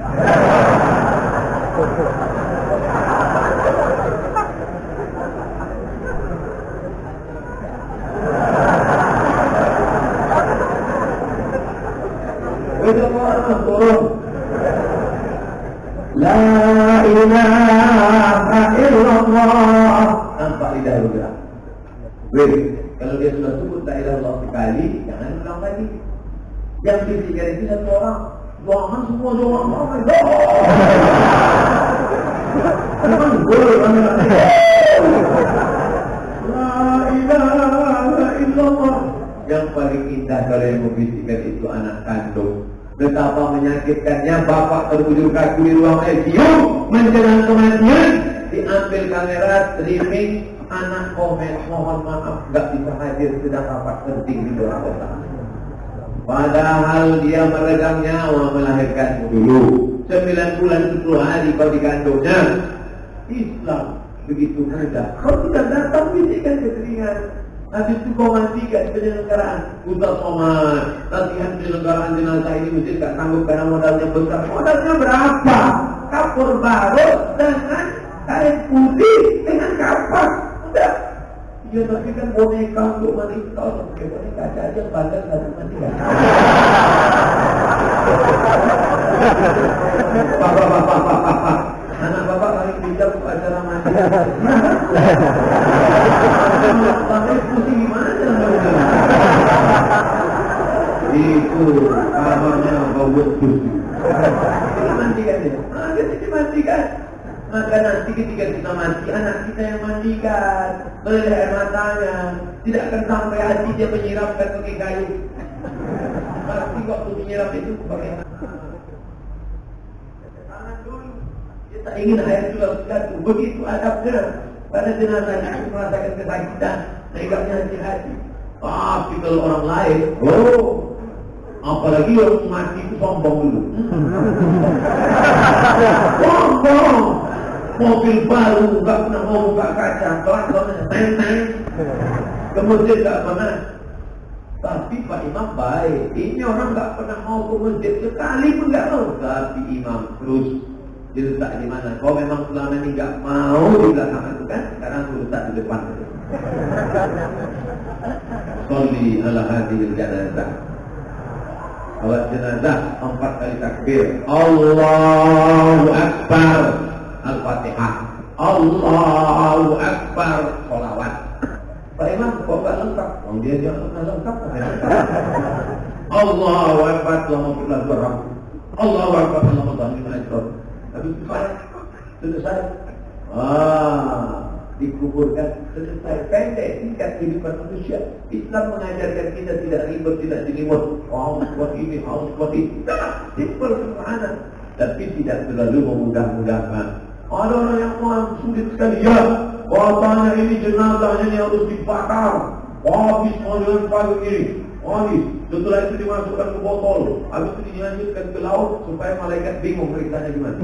La ilaha illallah. Nampak lidah bergerak. Wait, kalau dia sudah sebut la ilaha illallah sekali, jangan ulang lagi. Yang disikir itu satu orang, doakan semua doa. Memang boleh orang la ilaha illallah. Yang paling indah kalau yang membisikkan itu anak kandung. Betapa menyakitkannya bapak terbujur kaku di ruang ICU menjelang kematian, diambil kamera streaming, anak komen mohon maaf gak bisa hadir sedang rapat penting di luar kota. Padahal dia meregang nyawa melahirkan dulu 9 bulan 10 hari kau dikandungnya. Islam begitu mudah. Kau tidak datang bisikkan ke telinga. Habis itu kau matikan penyelenggaraan. Ustaz Somad, latihan penyelenggaraan jenazah ini mesti tak sanggup karena modalnya besar. Modalnya berapa? Kapur baru dengan kain putih dengan kapas. Udah. Ya tapi kan boneka untuk wanita. Pakai boneka aja bandar satu matikan. Bapak. Anak bapak paling bijak untuk acara mati. Sampai pusing gimana jalan. Itu kamarnya bau pusing. Mandikan dia. Kita dimandikan. Maka nanti ketika kita mati, anak kita yang mandikan, meleleh air matanya, tidak akan sampai hati dia menyiramkan pakai kayu. Pasti waktu menyiram itu pakai Kita ingin air juga jatuh. Begitu adabnya. Pada jenazah itu merasakan kesakitan, megangnya hati-hati. Tapi kalau orang lain, apalagi yang mati itu sombong dulu. Sombong. Mobil baru, nggak pernah mau buka kaca, pelan-pelan, teng-teng. Kemudian nggak pernah. Tapi Pak Imam baik. Ini orang nggak pernah mau ke masjid sekali pun nggak mau. Tapi Imam terus diletak di mana? Kau memang selama ini nggak mau di belakang itu kan? Sekarang aku letak di depan. Sholli ala hadhil janazah. Salat jenazah 4 kali takbir. Allahu Akbar. Al-Fatihah. Allahu Akbar. Sholawat. Pak Imam kok nggak lengkap? Dia nggak lengkap. Allahu Akbar. Alhamdulillah berhak. Allahu Akbar. Alhamdulillah. Habis selesai. Dikuburkan selesai. Pendek tingkat kehidupan manusia. Islam mengajarkan kita tidak ribet, tidak dilimut. Harus buat ini, harus buat itu. Simpel sederhana. Tapi tidak terlalu memudah-mudahkan. Ada orang yang sulit sekali. Ya, katanya ini jenazahnya yang harus dibakar. Habis dengan pagi ini. Habis. Setelah itu dimasukkan ke botol. Habis itu dilanjutkan ke laut supaya malaikat bingung beritanya gimana.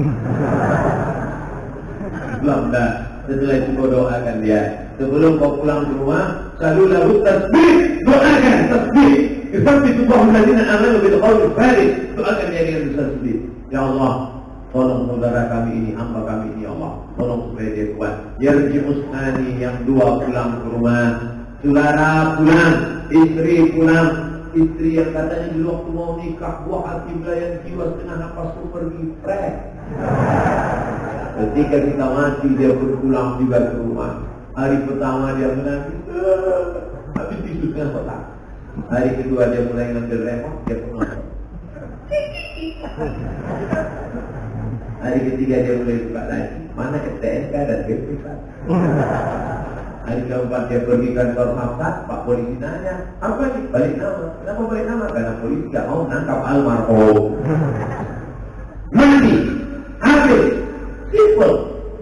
Belum dah. Setelah itu kau doakan dia. Sebelum kau pulang ke rumah, selalu lalu tasbih. Doakan tasbih. Tasbih Tuhan ladina amanu bil qawli thabit. Doakan dia dengan tasbih. Ya Allah, tolong saudara kami ini, hamba kami ini, ya Allah. Tolong supaya dia kuat. Yarji'us tsani yang 2 pulang ke rumah. Saudara pulang, istri pulang. Istri yang katanya di waktu mau nikah, buah hati belayan jiwa setengah nafas itu pergi fresh. Ketika kita mati, dia berpulang juga ke rumah. Hari pertama dia menangis, habis tisu setengah kotak. Hari kedua dia mulai ngambil remote, dia penonton. Hari ketiga dia mulai buka lagi. Mana STNK dan BPK. Hari keempat dia pergi kantor Mafsat, Pak polisi nanya, apa nih? Balik nama. Kenapa balik nama? Karena polisi gak mau nangkap almarhum. Mati, habis, simple.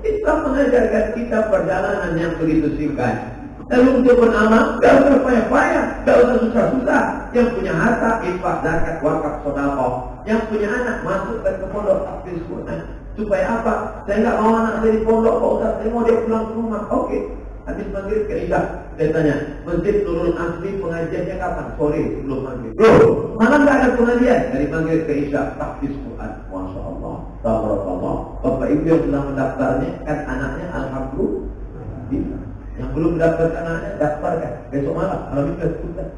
Islam mengajarkan kita perjalanan yang begitu singkat. Lalu untuk beramal, gak usah payah-payah, gak usah susah-susah. Yang punya harta, infak, zakat, wakaf, sedekah. Yang punya anak, masukkan ke pondok tahfiz Quran. Supaya apa? Saya gak mau anak saya di pondok, Pak Ustaz. Saya mau dia pulang ke rumah. Oke. Habis maghrib ke Isya, saya tanya, masjid Nurul Asli pengajiannya kapan? Sore sebelum maghrib. Loh, malam nggak ada pengajian? Dari maghrib ke Isya, tahfiz Quran. Masya Allah, tabarakallah. Bapak Ibu yang sudah mendaftarnya, kan anaknya alhamdulillah. Yang belum mendaftarkan anaknya, daftarkan. Besok malam, malam itu sudah.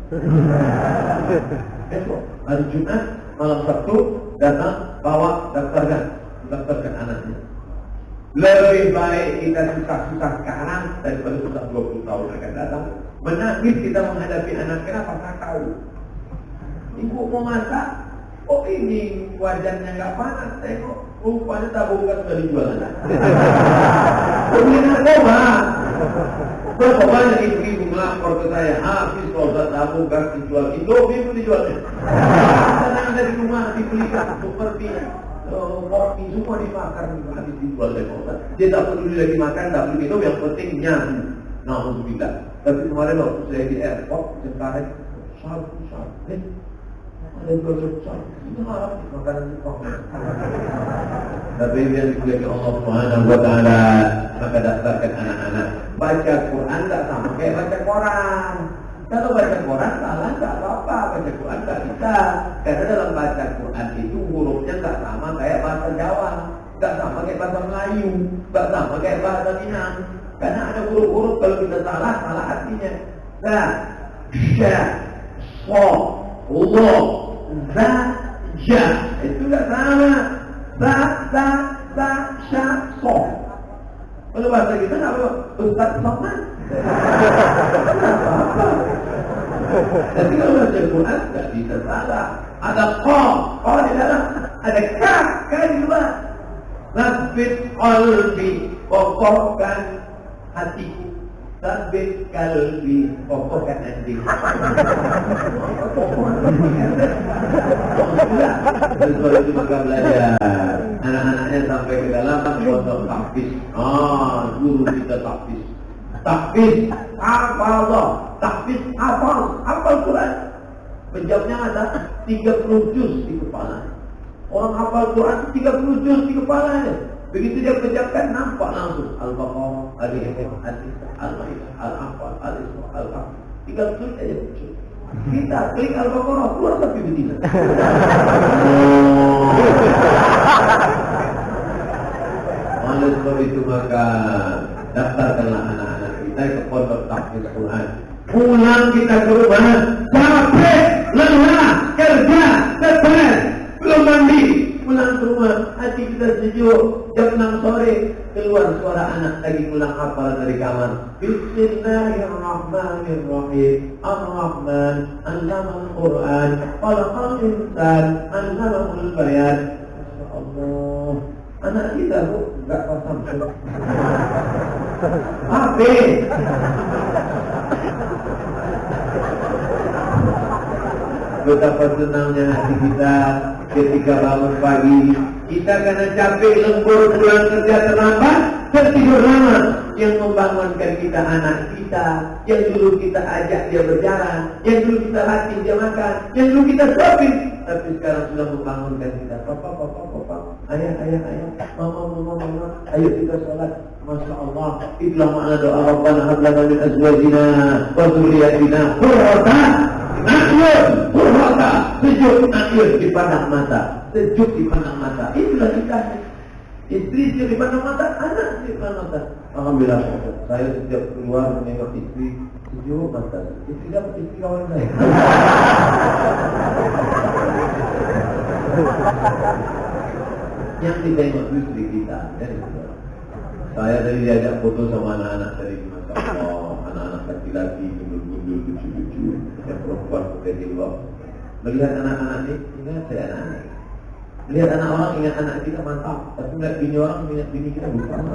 Besok, hari Jumat, malam Sabtu, datang, bawa, daftarkan anaknya. Lebih baik kita susah-susah sekarang daripada susah 20 tahun akan datang. Menangis kita menghadapi anak, kenapa kakau? Ibu mau masak, oh ini wajannya nggak panas, tengok rupanya tabungan sudah dijual anak. Beli narkoba. Berapa banyak ibu-ibu melapor ke saya, habis kalau tabungan dijual, Indomie itu dijualnya. Karena ada di rumah dibelikan seperti kopi semua dimakan habis dijual dari kota. Dia tak peduli lagi makan, tak peduli minum, yang penting nyamu. Alhamdulillah. Tapi kemarin waktu saya di airport, sekarang satu, ada 2 besar. Itu harap makanan Jepang. Tapi yang dipilih Allah Subhanahu wa Ta'ala, maka daftarkan anak-anak. Baca Quran tak sama kayak baca koran. Kalau baca Quran salah tak apa-apa, baca Quran tak bisa. Karena dalam baca Quran itu hurufnya tak sama kayak bahasa Jawa, tak sama kayak bahasa Melayu, tak sama kayak bahasa Minang. Karena ada huruf-huruf kalau kita salah artinya. Za, sya, so, lo, za, ja. Itu tak sama. Za, sya, so. Kalau bahasa kita tak apa? Ustaz Sokman. Apa-apa. Tapi kalau baca Quran tidak bisa salah. Ada qaf di dalam, ada kaf di luar. Rabbit qalbi, kokohkan hatiku. sabit kalbi, kokohkan anjing. Setelah itu maka belajar. Anak-anaknya sampai ke dalam pondok tahfiz. Guru kita tahfiz. Tahfiz hafal, tahfiz hafal Quran. Menjawabnya ada 30 juz di kepala. Orang hafal Quran 30 juz di kepalanya. Begitu dia bacakan nampak langsung Al-Baqarah, Al-Imran, Al-Maidah, Al-Anfal, Al-Isra, Al-Kahf. Tinggal klik aja muncul. Kita klik Al-Baqarah keluar tapi betina. Oleh sebab itu maka daftarkanlah anak-anak kita ke pondok tahfiz Quran. Pulang kita ke rumah capek, lelah, kerja, stres, belum mandi. Pulang ke rumah hati kita sejuk. Jam 6 sore keluar suara anak lagi ulang hafalan dari kamar. Bismillahirrahmanirrahim. Ar-Rahman 'allamal Qur'an, khalaqal insan, 'allamahul bayan. Masyaallah. Anak kita bu enggak paham. Apa? Betapa senangnya hati kita ketika bangun pagi. Kita karena capek lembur pulang kerja terlambat, tertidur lama. Yang membangunkan kita anak kita, yang dulu kita ajak dia berjalan, yang dulu kita latih dia makan, yang dulu kita suapin, tapi sekarang sudah membangunkan kita. Papa, ayah, mama, ayo kita sholat. Masya Allah, itulah makna doa Rabbana hab lana min azwajina wa dzurriyyatina qurrata a'yun, sejuk a'yun dipandang mata, sejuk dipandang mata. Itulah nikahnya. Istri dia dipandang mata, anak dia dipandang mata. Alhamdulillah, saya setiap keluar menengok istri sejuk mata. Istri dapat istri kawan saya. Yang ditengok istri kita, saya tadi diajak foto sama anak-anak dari Masya Allah, anak-anak laki-laki gundul-gundul lucu-lucu, yang perempuan pakai jilbab. Melihat anak-anak ini, ingat saya anak-anak. Melihat anak orang, ingat anak kita mantap. Tapi melihat bini orang, ingat bini kita bukan.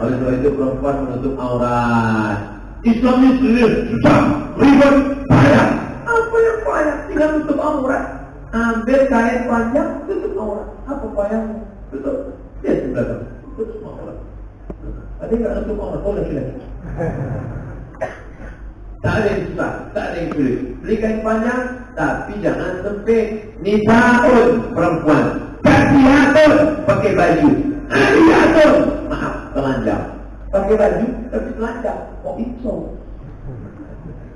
Oleh sebab itu perempuan menutup aurat. Islam ini susah, ribet, payah. Apa yang payah? Tinggal tutup aurat. Ambil kain panjang, tutup aurat. Apa payahnya? Tutup. Dia sudah tutup aurat. Ada yang tak tutup aurat, boleh laki-laki. Tak ada yang susah, tak ada yang sulit. Beli kain panjang, tapi jangan sempit. Nisaun, perempuan. Kasihatun, pakai baju. Aliyatun, maaf, telanjang. Pakai baju, tapi telanjang. Oh, itu.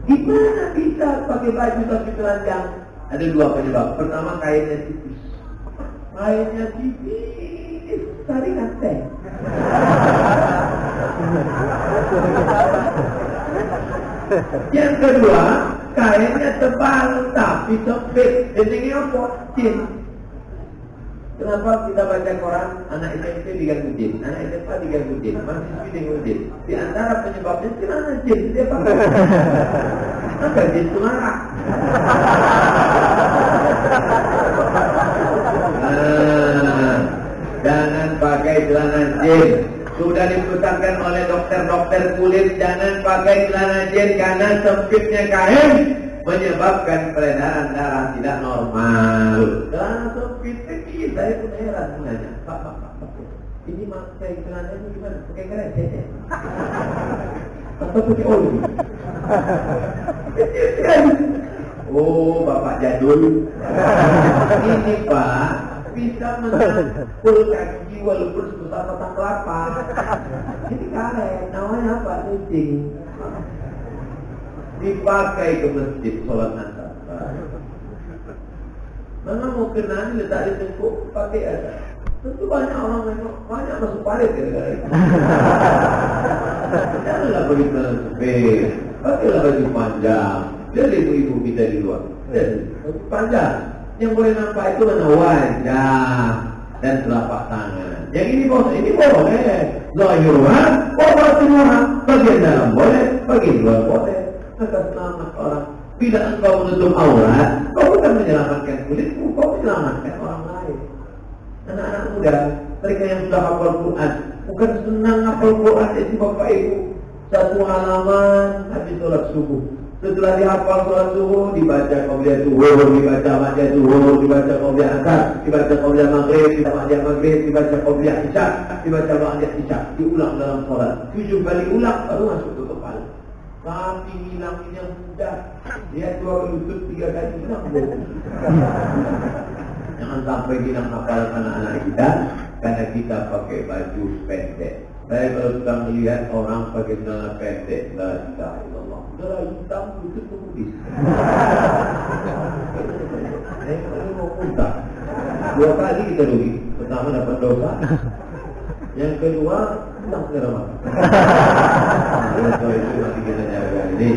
Gimana bisa pakai baju tapi telanjang? Ada dua penyebab. Pertama, kainnya tipis. Kainnya tipis, saringan teh. Yang kedua, kainnya tebal tapi sempit. Jadi apa? Jin. Kenapa kita baca Quran? Anak SMP diganggu jin, anak SMA diganggu jin, mahasiswi diganggu jin. Di antara penyebabnya celana jin. Dia pakai apa? Jin suara. Jangan pakai celana jin. Sudah diputarkan oleh dokter-dokter kulit, jangan pakai celana jin karena sempitnya kain menyebabkan peredaran darah tidak normal. Celana sempit ini saya pun heran menanya, Pak, ini pakai celana ini gimana? Pakai keren? Atau pakai oli? Oh, Bapak jadul. Ini Pak bisa menangkul kaki walaupun sebesar batang kelapa. Ini keren, namanya apa? Nucing. Dipakai ke masjid sholat asar. Mana mau kenal letak di tengkuk pakai ada. Tentu banyak orang nengok, banyak masuk parit gara-gara itu. Janganlah bagi celana sempit, pakailah baju panjang. Lihat ibu-ibu kita di luar. Baju panjang. Yang boleh nampak itu mana wajah dan telapak tangan. Yang ini boleh. Zahiruhan, batinuhan. Bagian dalam boleh, bagian luar boleh. Maka selamat orang. Bila engkau menutup aurat, kau bukan menyelamatkan kulitmu, kau menyelamatkan orang lain. Anak-anak muda, mereka yang sudah hafal Quran. Bukan senang hafal Quran itu Bapak Ibu. Satu halaman habis sholat subuh. Setelah dihafal sholat subuh, dibaca qabliyah zuhur, dibaca ba'da zuhur, dibaca qabliyah asar, dibaca qabliyah maghrib, dibaca ba'da maghrib, dibaca qabliyah isya, dibaca ba'da isya, diulang dalam sholat. 7 kali ulang baru masuk ke kepala. Tapi ngilangin yang mudah. Dia 2 kali lutut, 3 kali hilang. Jangan sampai hilang hafal anak-anak kita karena kita pakai baju pendek. Saya kalau sudah melihat orang pakai celana pendek, la ilaha illallah. Celana hitam itu putih. Saya kalau mau muntah. 2 kali kita rugi. Pertama dapat dosa. Yang kedua, hilang segera mati. Oleh itu masih kita jaga ini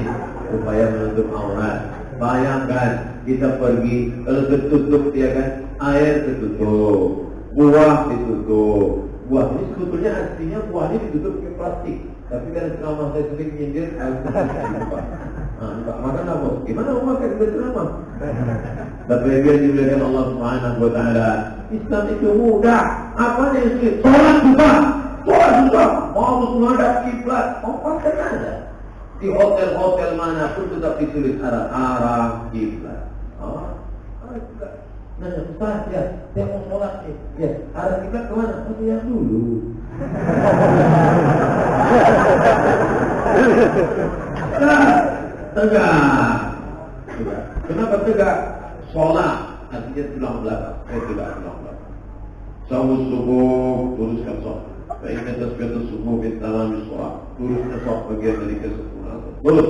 supaya menutup aurat. Bayangkan kita pergi, kalau tertutup dia kan, air tertutup, buah ditutup. Buah ini sebetulnya aslinya buah ini ditutup pakai plastik. Tapi karena selama saya sering nyindir, air tertutup. Makan apa? Gimana mau makan kita selama? Tapi biar dimuliakan Allah Subhanahu Wa Taala. Islam itu mudah. Apanya yang sulit? Sholat juga. Sholat juga. Mau menghadap kiblat, mau pakai ada. Di hotel-hotel manapun tetap ditulis arah kiblat. Nah, Ustaz ya, saya mau sholat nih. Ya, arah kiblat kemana? Oh, yang dulu. Tegak. Kenapa tegak? Sholat artinya tulang belakang. Tidak tulang belakang. Sahur subuh, luruskan sholat. Fa'inna tasbihatu subuh min tamami sholat. Luruskan sholat bagian dari kesempurnaan. Lurus,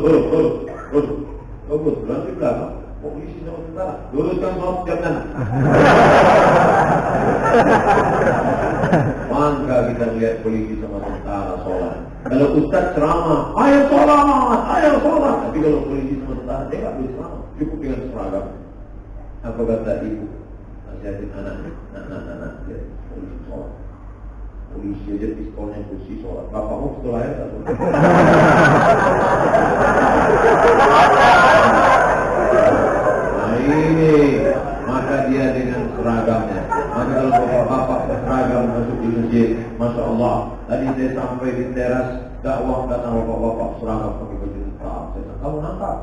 berarti belakang. Polisi sama tentara. Luruskan sholat setiap kanan. Maka kita lihat polisi sama tentara sholat. Kalau ustaz ceramah, ayo sholat. Tapi kalau polisi sama tentara, dia tak boleh ceramah. Cukup dengan seragam. Apa kata ibu? Nasihatin anak, dia polisi sholat. Polisi aja pistolnya polisi sholat. Bapakmu pistol aja tak sholat. Nah ini, maka dia dengan seragamnya. Maka kalau bapak-bapak berseragam masuk di masjid, Masya Allah. Tadi saya sampai di teras dakwah datang bapak-bapak seragam pakai baju hitam. Saya bilang, kamu nangkap?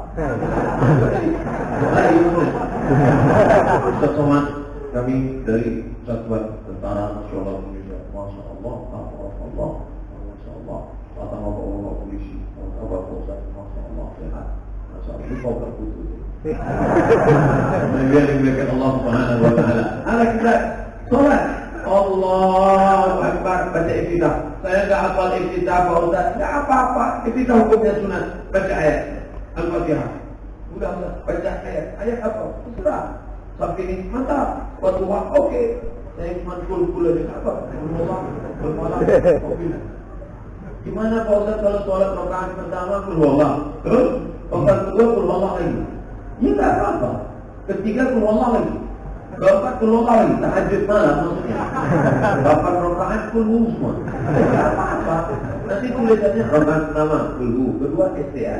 Ustaz Somad, kami dari Satuan Tentara Nasional Indonesia. Masya Allah, Allah, Masya Allah. Datang bapak-bapak polisi, kabar Ustaz, Masya Allah, sehat. Masya Allah, ini kau terputus. Biar diberikan Allah Subhanahu Wa Taala. Anak kita sholat, Allahu Akbar, baca iftitah. Saya enggak hafal iftitah Pak Ustaz, enggak apa-apa. Iftitah hukumnya sunat, baca ayat Al-Fatihah. Udah baca ayat apa? Surah. Sampai ini mantap. Waktu oke. Saya cuma kul aja apa? Bermalam. Gimana Pak Ustaz kalau sholat rakaat pertama kul wallah, terus rakaat kedua kul wallah lagi? Ya enggak apa-apa. Ketiga kul wallah lagi. Keempat kul wallah lagi. Tahajud malam maksudnya. 8 rakaat kul semua. Enggak apa-apa. Nanti tulisannya rakaat pertama kul kedua STA.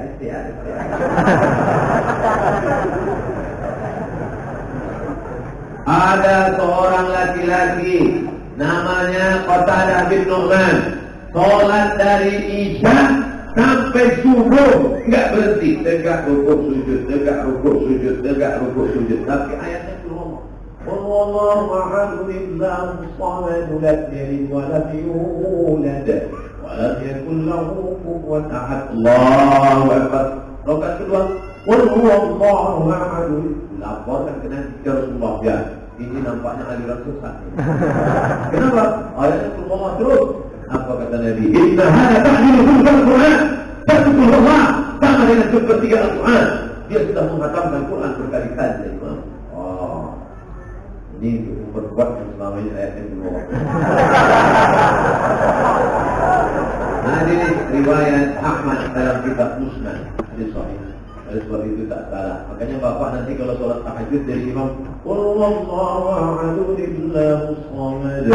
Ada seorang laki-laki namanya Qatadah bin Nu'man. Sholat dari Isya sampai subuh enggak berhenti, tegak rukuk sujud, tapi ayatnya belum. Wallahu a'lam billahu samad lam yalid wa lam yulad wa lam yakul lahu kufuwan ahad. Allahu akbar. Rakaat kedua, wallahu a'lam. Laporkan ke Nabi Rasulullah ya. Ini nampaknya aliran sesat. Kenapa? Ayatnya Allah terus. Apa kata Nabi? Inna hada ta'dilu sultan Al-Quran. Betul Allah sama dengan sepertiga Al-Quran. Dia sudah menghatamkan Quran berkali-kali. Oh, ini untuk memperkuat yang selama ini ayat yang kedua. Nah ini riwayat Ahmad dalam kitab Musnad. Hadis sahih. Oleh sebab itu tak salah. Makanya bapak nanti kalau sholat tahajud dari imam, Wallahu a'lam billahu samad.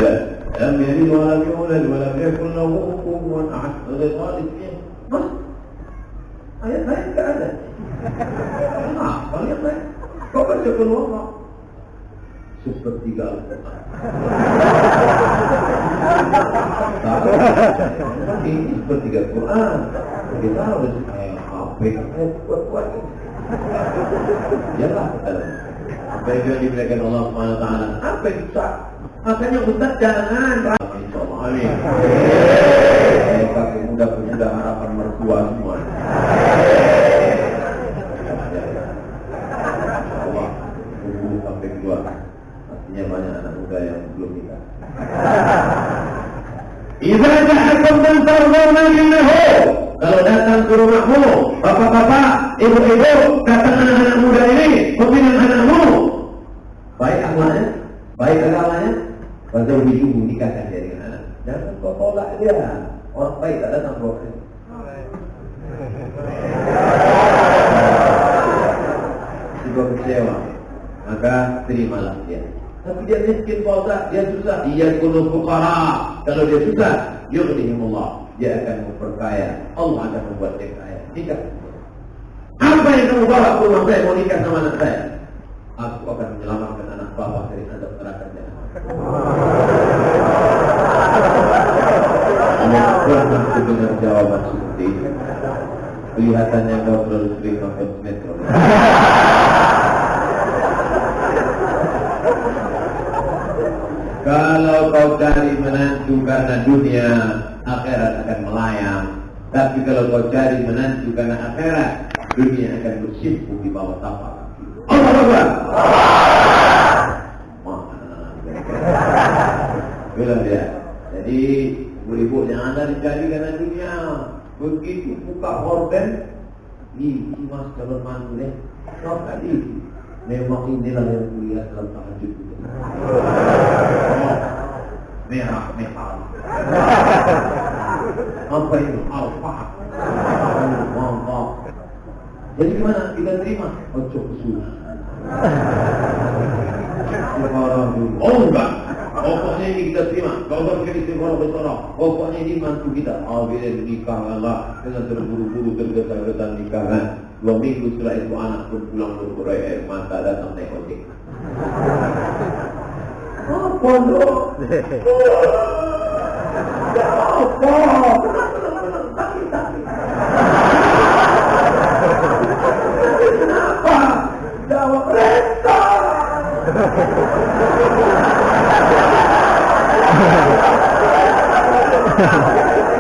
Lam yalid wa lam yulad wa lam yakul lahu kufuwan ahad. Oleh soalnya, mas, ayat lain tak ada. Kenapa ayat lain? Kau baca Qul Huwallah sepertiga Al-Quran. Ini sepertiga Quran. Kita harus apa yang kuat-kuat. Iyalah apa yang diberikan Allah Subhanahu Wa Taala. Apa yang susah? Makanya Ustaz jangan. Insyaallah amin. Pemuda-pemuda harapan mertua semua. Allah sampai keluar. Artinya banyak anak muda yang belum nikah. Idza ja'akum man tardawna dinahu. Kalau datang ke rumahmu, bapak-bapak, ibu-ibu, datang anak-anak muda ini, pemimpin anakmu, baik akhlaknya, baik agamanya, pasal ibu nikahkan dia dengan anak. Jangan kau tolak dia. Orang baik tak datang proses. Jika kecewa, maka terimalah dia. Tapi dia miskin Pak Ustaz, dia susah. Dia kunu fuqara. Kalau dia susah, yughnihimullah. Dia akan memperkaya. Allah akan membuat dia kaya. Nikah. Apa yang kamu bawa ke rumah saya mau nikah sama anak saya? Aku akan menyelamatkan anak bapak dari azab neraka jahanam. Yang pernah mendengar jawaban seperti itu. Kelihatannya kau terlalu sering nonton sinetron. Kalau kau cari menantu karena dunia, akhirat akan melayang. Tapi kalau kau cari menantu karena akhirat, dunia akan bersimpuh di bawah tapak kaki. Allah Akbar. Bilang dia. Jadi ibu-ibu yang anda dicari karena dunia, begitu buka horden, ini mas calon mantu deh. Kau tadi memang inilah yang kuliah dalam tahajud itu. Merah. Apa itu? Al-Fahad. Mantap. Jadi gimana? Kita terima? Ojo kesulitan. Oh enggak. Pokoknya ini kita terima. Kau berkata istighfar bersorak. Pokoknya ini mantu kita. Bila nikah Allah dengan terburu-buru tergesa-gesa nikah kan. 2 minggu setelah itu anak pun pulang berburai air mata datang naik ojek. Apa dong? Apa? Kenapa? Jawab renta.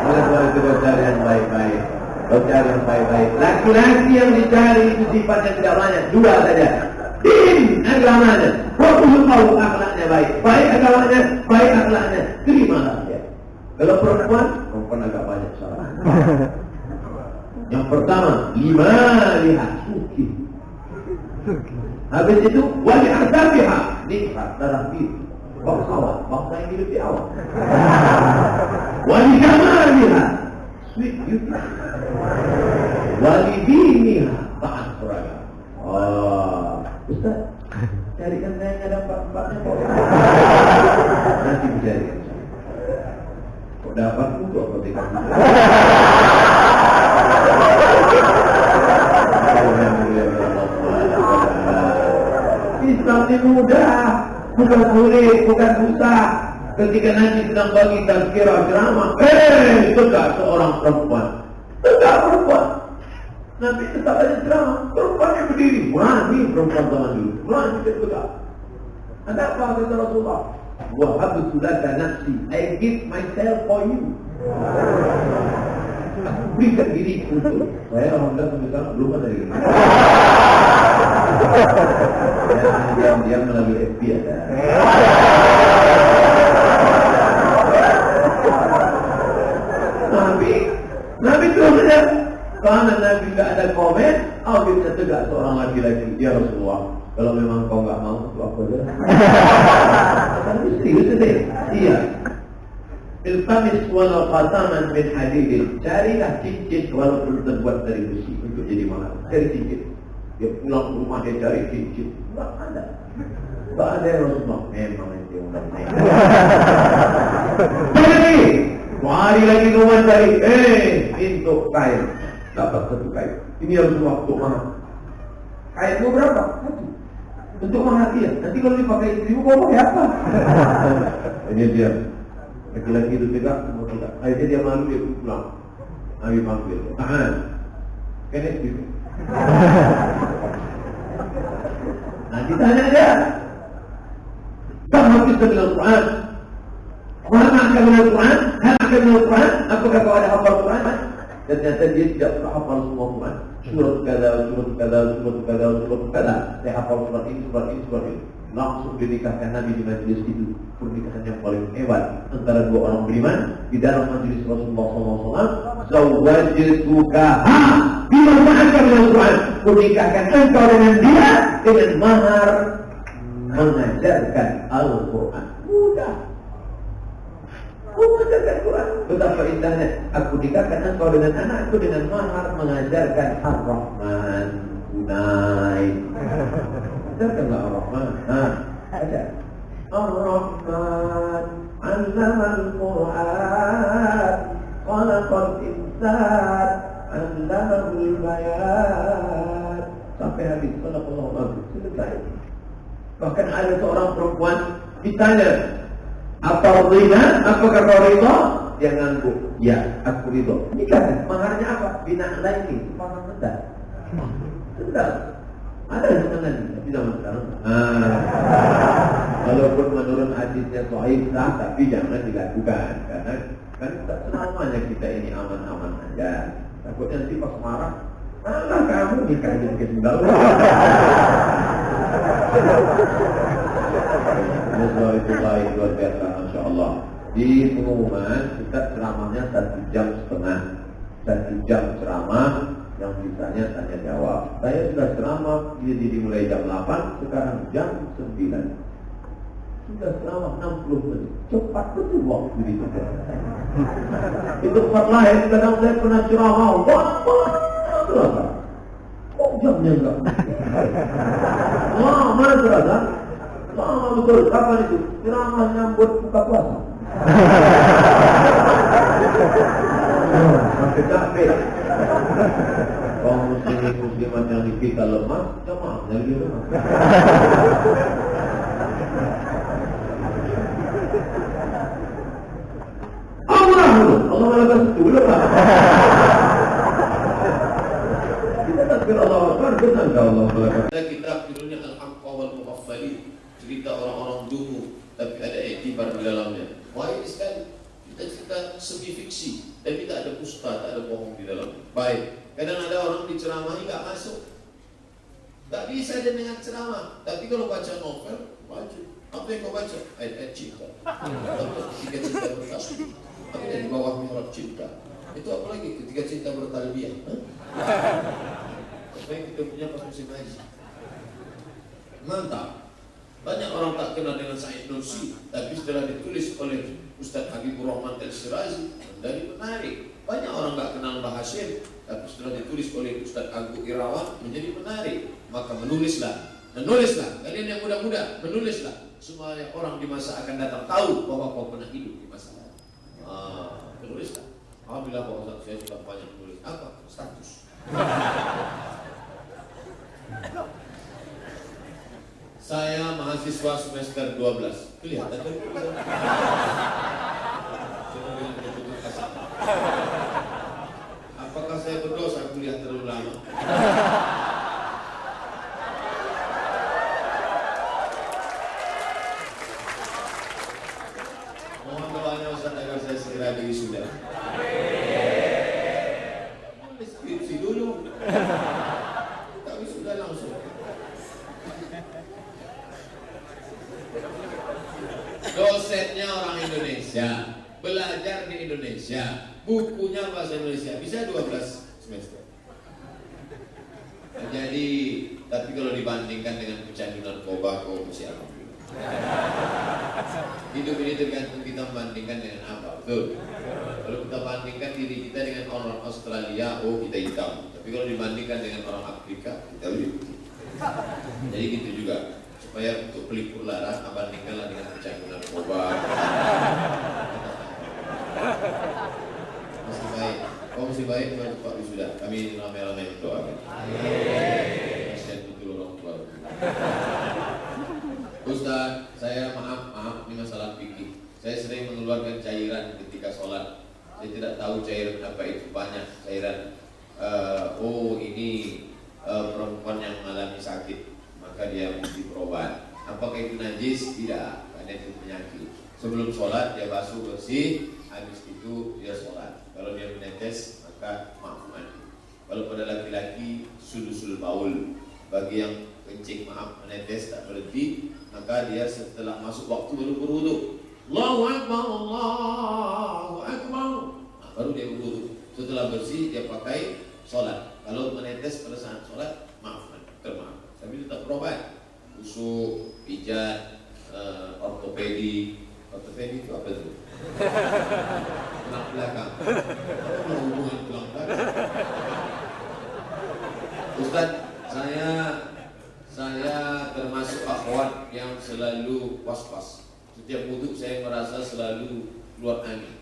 Oleh itu cari yang baik-baik. Cari yang baik-baik. Laki-laki yang dicari itu sifatnya tidak banyak, 2 saja. Din agamanya, fokus tahu akhlaknya baik, baik agamanya, baik akhlaknya, terimalah dia. Kalau perempuan agak banyak salah. Yang pertama, 5 lihat suki. Habis itu wali ardabiha, nikah darah biru. Bangsa yang hidup di awal. Wali jamaliha, sweet beauty. Wali diniha, taat seragam. Ustaz, carikan saya yang ada 4-4-nya kok. Nanti dicarikan. Kok dapat untuk apa tiga? Islam ini mudah, bukan sulit, bukan susah. Ketika nanti sedang bagi tazkirah ceramah, tegak seorang perempuan, tegak perempuan. Nabi tetap aja ceramah, perempuan yang berdiri, berani perempuan zaman dulu, berani tegak. Ada apa kata Rasulullah? Wahabtu laka nafsi, I give myself for you. Aku berikan diri untuk saya alhamdulillah sampai sekarang belum ada diri. Dia melalui FB ada. Nabi terus saja. Karena Nabi tidak ada komen, akhirnya tegak seorang laki-laki. Ya Rasulullah, kalau memang kau nggak mau, itu aku aja. Tapi serius deh. Iya. Iltamis walau khataman min hadidin. Carilah cincin walaupun terbuat dari besi untuk jadi mahal. Cari cincin. Dia pulang ke rumah dia cari cincin. Enggak ada. Enggak ada yang Rasulullah. Memang itu yang lain. Jadi, mari lagi rumah cari. Pintu kain. Dapat 1 kain. Ini Rasulullah untuk mana? Kainmu berapa? 1. Untuk mana dia? Nanti kalau dipakai istrimu kau pakai apa? Ini dia. Laki-laki itu tegak, semua tegak. Akhirnya dia malu, dia pulang. Nabi panggil, tahan. Kenneth gitu. Nah ditanya dia, kamu bisa bilang Quran? Orang akan bilang Quran? Hal akan bilang Quran? Apakah kau ada hafal Quran? Dan ternyata dia tidak pernah hafal semua Quran. Surat kada, surat kada, surat kada, surat kada. Saya hafal surat ini, surat ini, surat ini. Langsung dinikahkan Nabi di majlis itu. Pernikahan yang paling hebat antara dua orang beriman di dalam majlis Rasulullah SAW. Zawwajtukaha bima ma'aka minal Quran. Menikahkan engkau dengan dia dengan mahar mengajarkan Al-Quran. Mudah. Mengajarkan Quran. Betapa indahnya. Aku nikahkan engkau dengan anakku dengan mahar mengajarkan Ar-Rahman. Tunai. Ajarkanlah Ar-Rahman. Ajar. Ar-Rahman 'allamal Qur'an. Khalaqal insan 'allamahul bayan. Sampai habis. Sallallahu alaihi wasallam. Selesai. Bahkan ada seorang perempuan ditanya, apa ridha? Apakah kau ridha? Dia ngangguk. Ya, aku ridha. Nikah. Maharnya apa? Bina lain. Sepasang sendal. Sendal. Ada sebenarnya, tapi zaman sekarang. Walaupun menurut hadisnya sahih sah, tapi jangan dilakukan karena kan tak selamanya kita ini aman-aman aja. Takutnya nanti pas marah, malah kamu nikah jadi sendal. Itu lain luar biasa, masya Allah. Di pengumuman kita ceramahnya 1,5 jam, 1 jam ceramah. Yang sisanya tanya jawab. Saya sudah ceramah jadi dimulai jam 8, sekarang jam 9. Sudah ceramah 60 menit. Cepat betul waktu itu. Itu tempat lain kadang saya pernah ceramah. Terasa. Kok jamnya enggak? Wah, mana terasa? Lama betul. Kapan itu? Ceramah nyambut buka puasa. Sampai capek. Kaum muslimat yang di kita lemah, jemaah jadi lemah. Allah melakukan itu lemah. Kita takbir Allah Akbar, benar Allah melakukan. Ada kitab judulnya Al-Haqqa wal Muhaffali, cerita orang-orang dulu, tapi ada iktibar di dalamnya. Baik sekali. Kita cerita semi fiksi, tapi tak ada dusta, tak ada bohong di dalam. Baik. Kadang ada orang diceramahi tak masuk. Tak bisa dia dengan ceramah. Tapi kalau baca novel, baca. Apa yang kau baca? Ayat-ayat cinta. Ketika cinta bertasbih. Apa yang di bawah mihrab cinta? Itu apa lagi ketika cinta bertalbiyah? Apa yang kita punya pas musim haji? Mantap. Banyak orang tak kenal dengan Said Nursi, tapi setelah ditulis oleh Ustaz Habibur Rahman Al-Sirazi, dari menarik. Banyak orang tak kenal Mbah Hashim, tapi setelah ditulis oleh Ustaz Agung Irawan, menjadi menarik. Maka menulislah. Kalian yang muda-muda, menulislah. Supaya orang di masa akan datang tahu bahwa kau pernah hidup di masa lalu. Menulislah. Alhamdulillah Pak Ustaz, saya sudah banyak menulis. Apa? Status. Saya mahasiswa semester 12. Kelihatan kan? Apakah saya berdosa kuliah terlalu lama? Mohon doanya Ustaz agar saya segera wisuda. Skripsi dulu. Tak wisuda langsung. Dosennya orang Indonesia, belajar di Indonesia, bukunya bahasa Indonesia, bisa 12 semester. Jadi, tapi kalau dibandingkan dengan pecandu narkoba, kau masih alhamdulillah. Hidup ini tergantung kita membandingkan dengan apa, betul? Kalau kita bandingkan diri kita dengan orang Australia, oh kita hitam. Tapi kalau dibandingkan dengan orang Afrika, kita lebih putih. Jadi gitu juga. Supaya untuk pelipur lara, bandingkanlah dengan pecandu narkoba. Masih baik. Kau masih baik, kau cepat wisuda. Kami ramai-ramai berdoa. Kasihan betul orang tua. Ustaz, saya maaf, ini masalah fikih. Saya sering mengeluarkan cairan ketika sholat. Saya tidak tahu cairan apa itu, banyak cairan. Ini perempuan yang mengalami sakit, maka dia mesti berobat. Apakah itu najis? Tidak, karena itu penyakit. Sebelum sholat dia basuh bersih, habis itu dia sholat. Kalau dia menetes, maka maaf mandi. Kalau pada laki-laki sulusul baul, bagi yang kencing menetes tak berhenti, maka dia setelah masuk waktu baru berwudu. Allahu Akbar, Allahu Akbar. Nah, baru dia berwudu. Setelah bersih dia pakai sholat. Kalau menetes pada saat sholat, maaf, termaaf. Tapi tetap berobat. Busuk, pijat, ortopedi. Ortopedi itu apa itu? Tulang belakang. Apa hubungan tulang belakang? Ustaz, saya termasuk akhwat yang selalu was-was. Setiap wudhu saya merasa selalu keluar angin.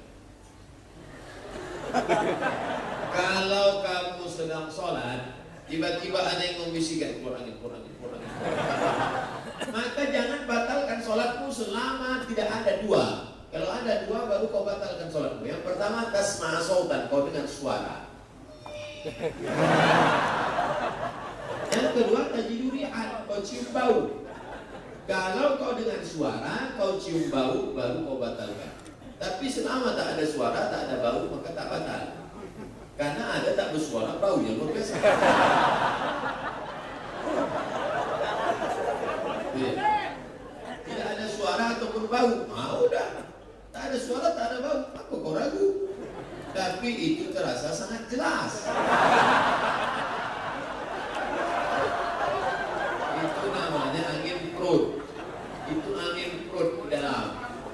Kalau kamu sedang sholat, tiba-tiba ada yang membisikkan keluar angin, keluar angin, keluar angin. Maka jangan batalkan sholatmu selama tidak ada dua. Kalau ada dua baru kau batalkan sholatmu. Yang pertama tasma'a sautan, kau dengar suara. Yang kedua tajidu rihan, kau cium bau. Kalau kau dengar suara, kau cium bau, baru kau batalkan. Tapi selama tak ada suara, tak ada bau, maka tak batal. Karena ada tak bersuara, bau yang luar biasa. Tidak ada suara ataupun bau, udah. Tak ada suara, tak ada bau, apa kau ragu? Tapi itu terasa sangat jelas. Itu namanya angin perut. Itu angin perut di dalam.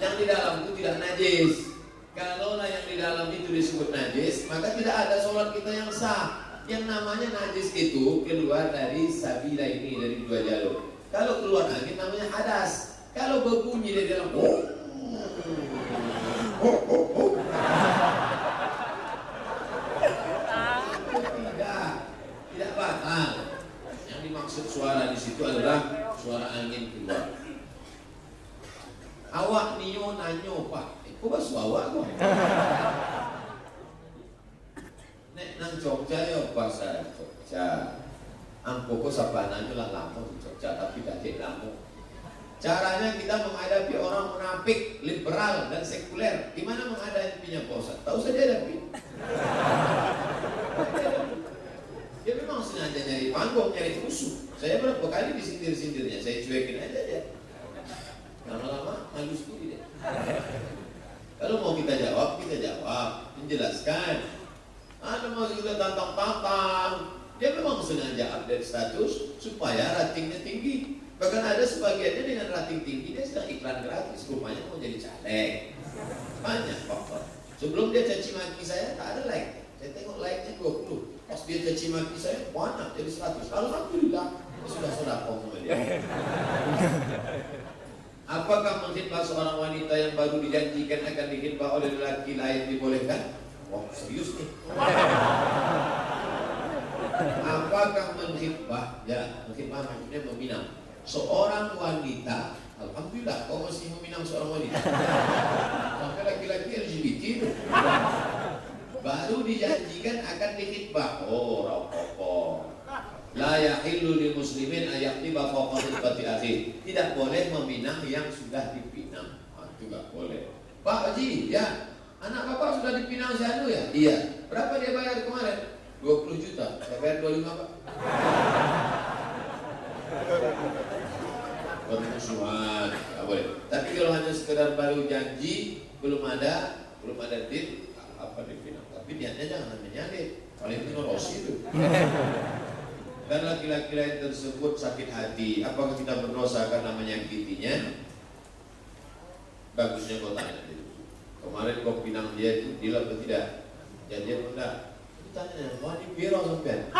Yang di dalam itu tidak najis. Kalaulah yang di dalam itu disebut najis, maka tidak ada sholat kita yang sah. Yang namanya najis itu keluar dari sabila ini, dari dua jalur. Kalau keluar angin namanya hadas. Kalau berbunyi dari dalam tidak batal. Yang dimaksud suara di situ adalah suara angin keluar. Awak niyo nanyo pak, kok basuh awak kok? Nek nang Jogja ya bahasa Jogja. Ampo kok sabanane lah lama di Jogja tapi dadi lama. Caranya kita menghadapi orang munafik, liberal dan sekuler. Gimana menghadapinya Pak Ustaz? Tahu saja hadapi. Dia memang sengaja nyari panggung, nyari musuh. Saya berapa kali disindir-sindirnya, saya cuekin aja dia. Lama-lama malu sendiri deh. Kalau mau kita jawab, menjelaskan. Ada masih kita tantang-tantang. Dia memang sengaja update status supaya ratingnya tinggi. Bahkan ada sebagiannya dengan rating tinggi dia sedang iklan gratis. Rupanya mau jadi caleg. Banyak faktor. Sebelum dia caci maki saya tak ada like. Saya tengok like-nya 20. Pas dia caci maki saya banyak jadi 100. Alhamdulillah sudah sedekah sama dia. Apakah menghitbah seorang wanita yang baru dijanjikan akan dihitbah oleh lelaki lain dibolehkan? Wah, serius nih. Apakah menghitbah? Ya, menghitbah maksudnya meminang seorang wanita. Alhamdulillah, kau masih meminang seorang wanita. Sampai laki-laki LGBT itu baru dijanjikan akan dihitbah. Oh, rapopo. La yahillu lil muslimin ayaqtiba fawqa khitbati akhi. Tidak boleh meminang yang sudah dipinang. Itu enggak boleh. Pak Haji, ya. Anak Bapak sudah dipinang si Anu ya? Iya. Berapa dia bayar kemarin? 20 juta. Saya bayar 25, Pak. Permusuhan, enggak boleh. Tapi kalau hanya sekedar baru janji, belum ada deal, apa dipinang. Tapi niatnya jangan menyalip. Paling itu Rossi itu. Dan laki-laki lain tersebut sakit hati, apakah kita berdosa karena menyakitinya? Bagusnya kau tanya dulu. Kemarin kau pinang dia itu deal atau tidak? Janjian atau tidak? Tanya, wah ini biro sampean.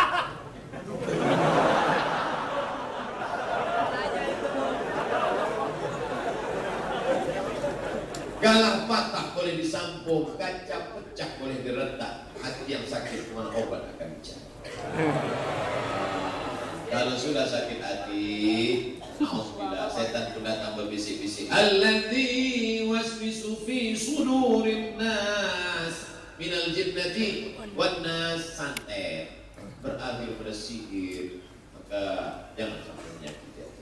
Galah patah boleh disampung, kaca pecah boleh diretak, hati yang sakit kemana obat akan dicari. Kalau sudah sakit hati, Alhamdulillah, setan pun datang berbisik-bisik. Alladzi waswisu fi sudurin nas minal jinnati wan nas, santet berakhir pada sihir, maka jangan sampai menyakiti hati.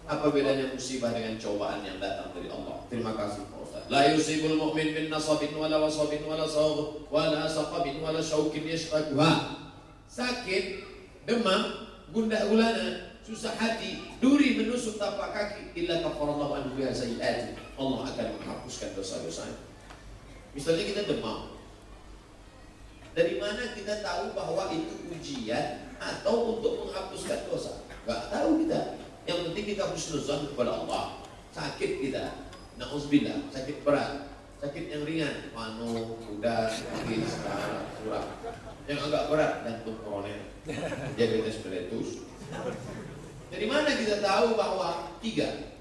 Apa bedanya musibah dengan cobaan yang datang dari Allah? Terima kasih Pak Ustaz. La yusibul mu'min bin nasabin wala wasabin wala sawb wala saqabin wala syaukin yashtakuha. Sakit, demam, gundah gulana, susah hati, duri menusuk tapak kaki, illa kafarallahu anhu biha sayyi'ati. Allah akan menghapuskan dosa-dosanya. Misalnya kita demam, dari mana kita tahu bahwa itu ujian atau untuk menghapuskan dosa? Gak tahu kita. Yang penting kita husnuzan kepada Allah. Sakit kita, na'udzubillah, sakit berat, sakit yang ringan, panu, kuda, sakit, sekarang, kurang. Yang agak berat, jantung koroner, diabetes meletus. Dari mana kita tahu bahwa tiga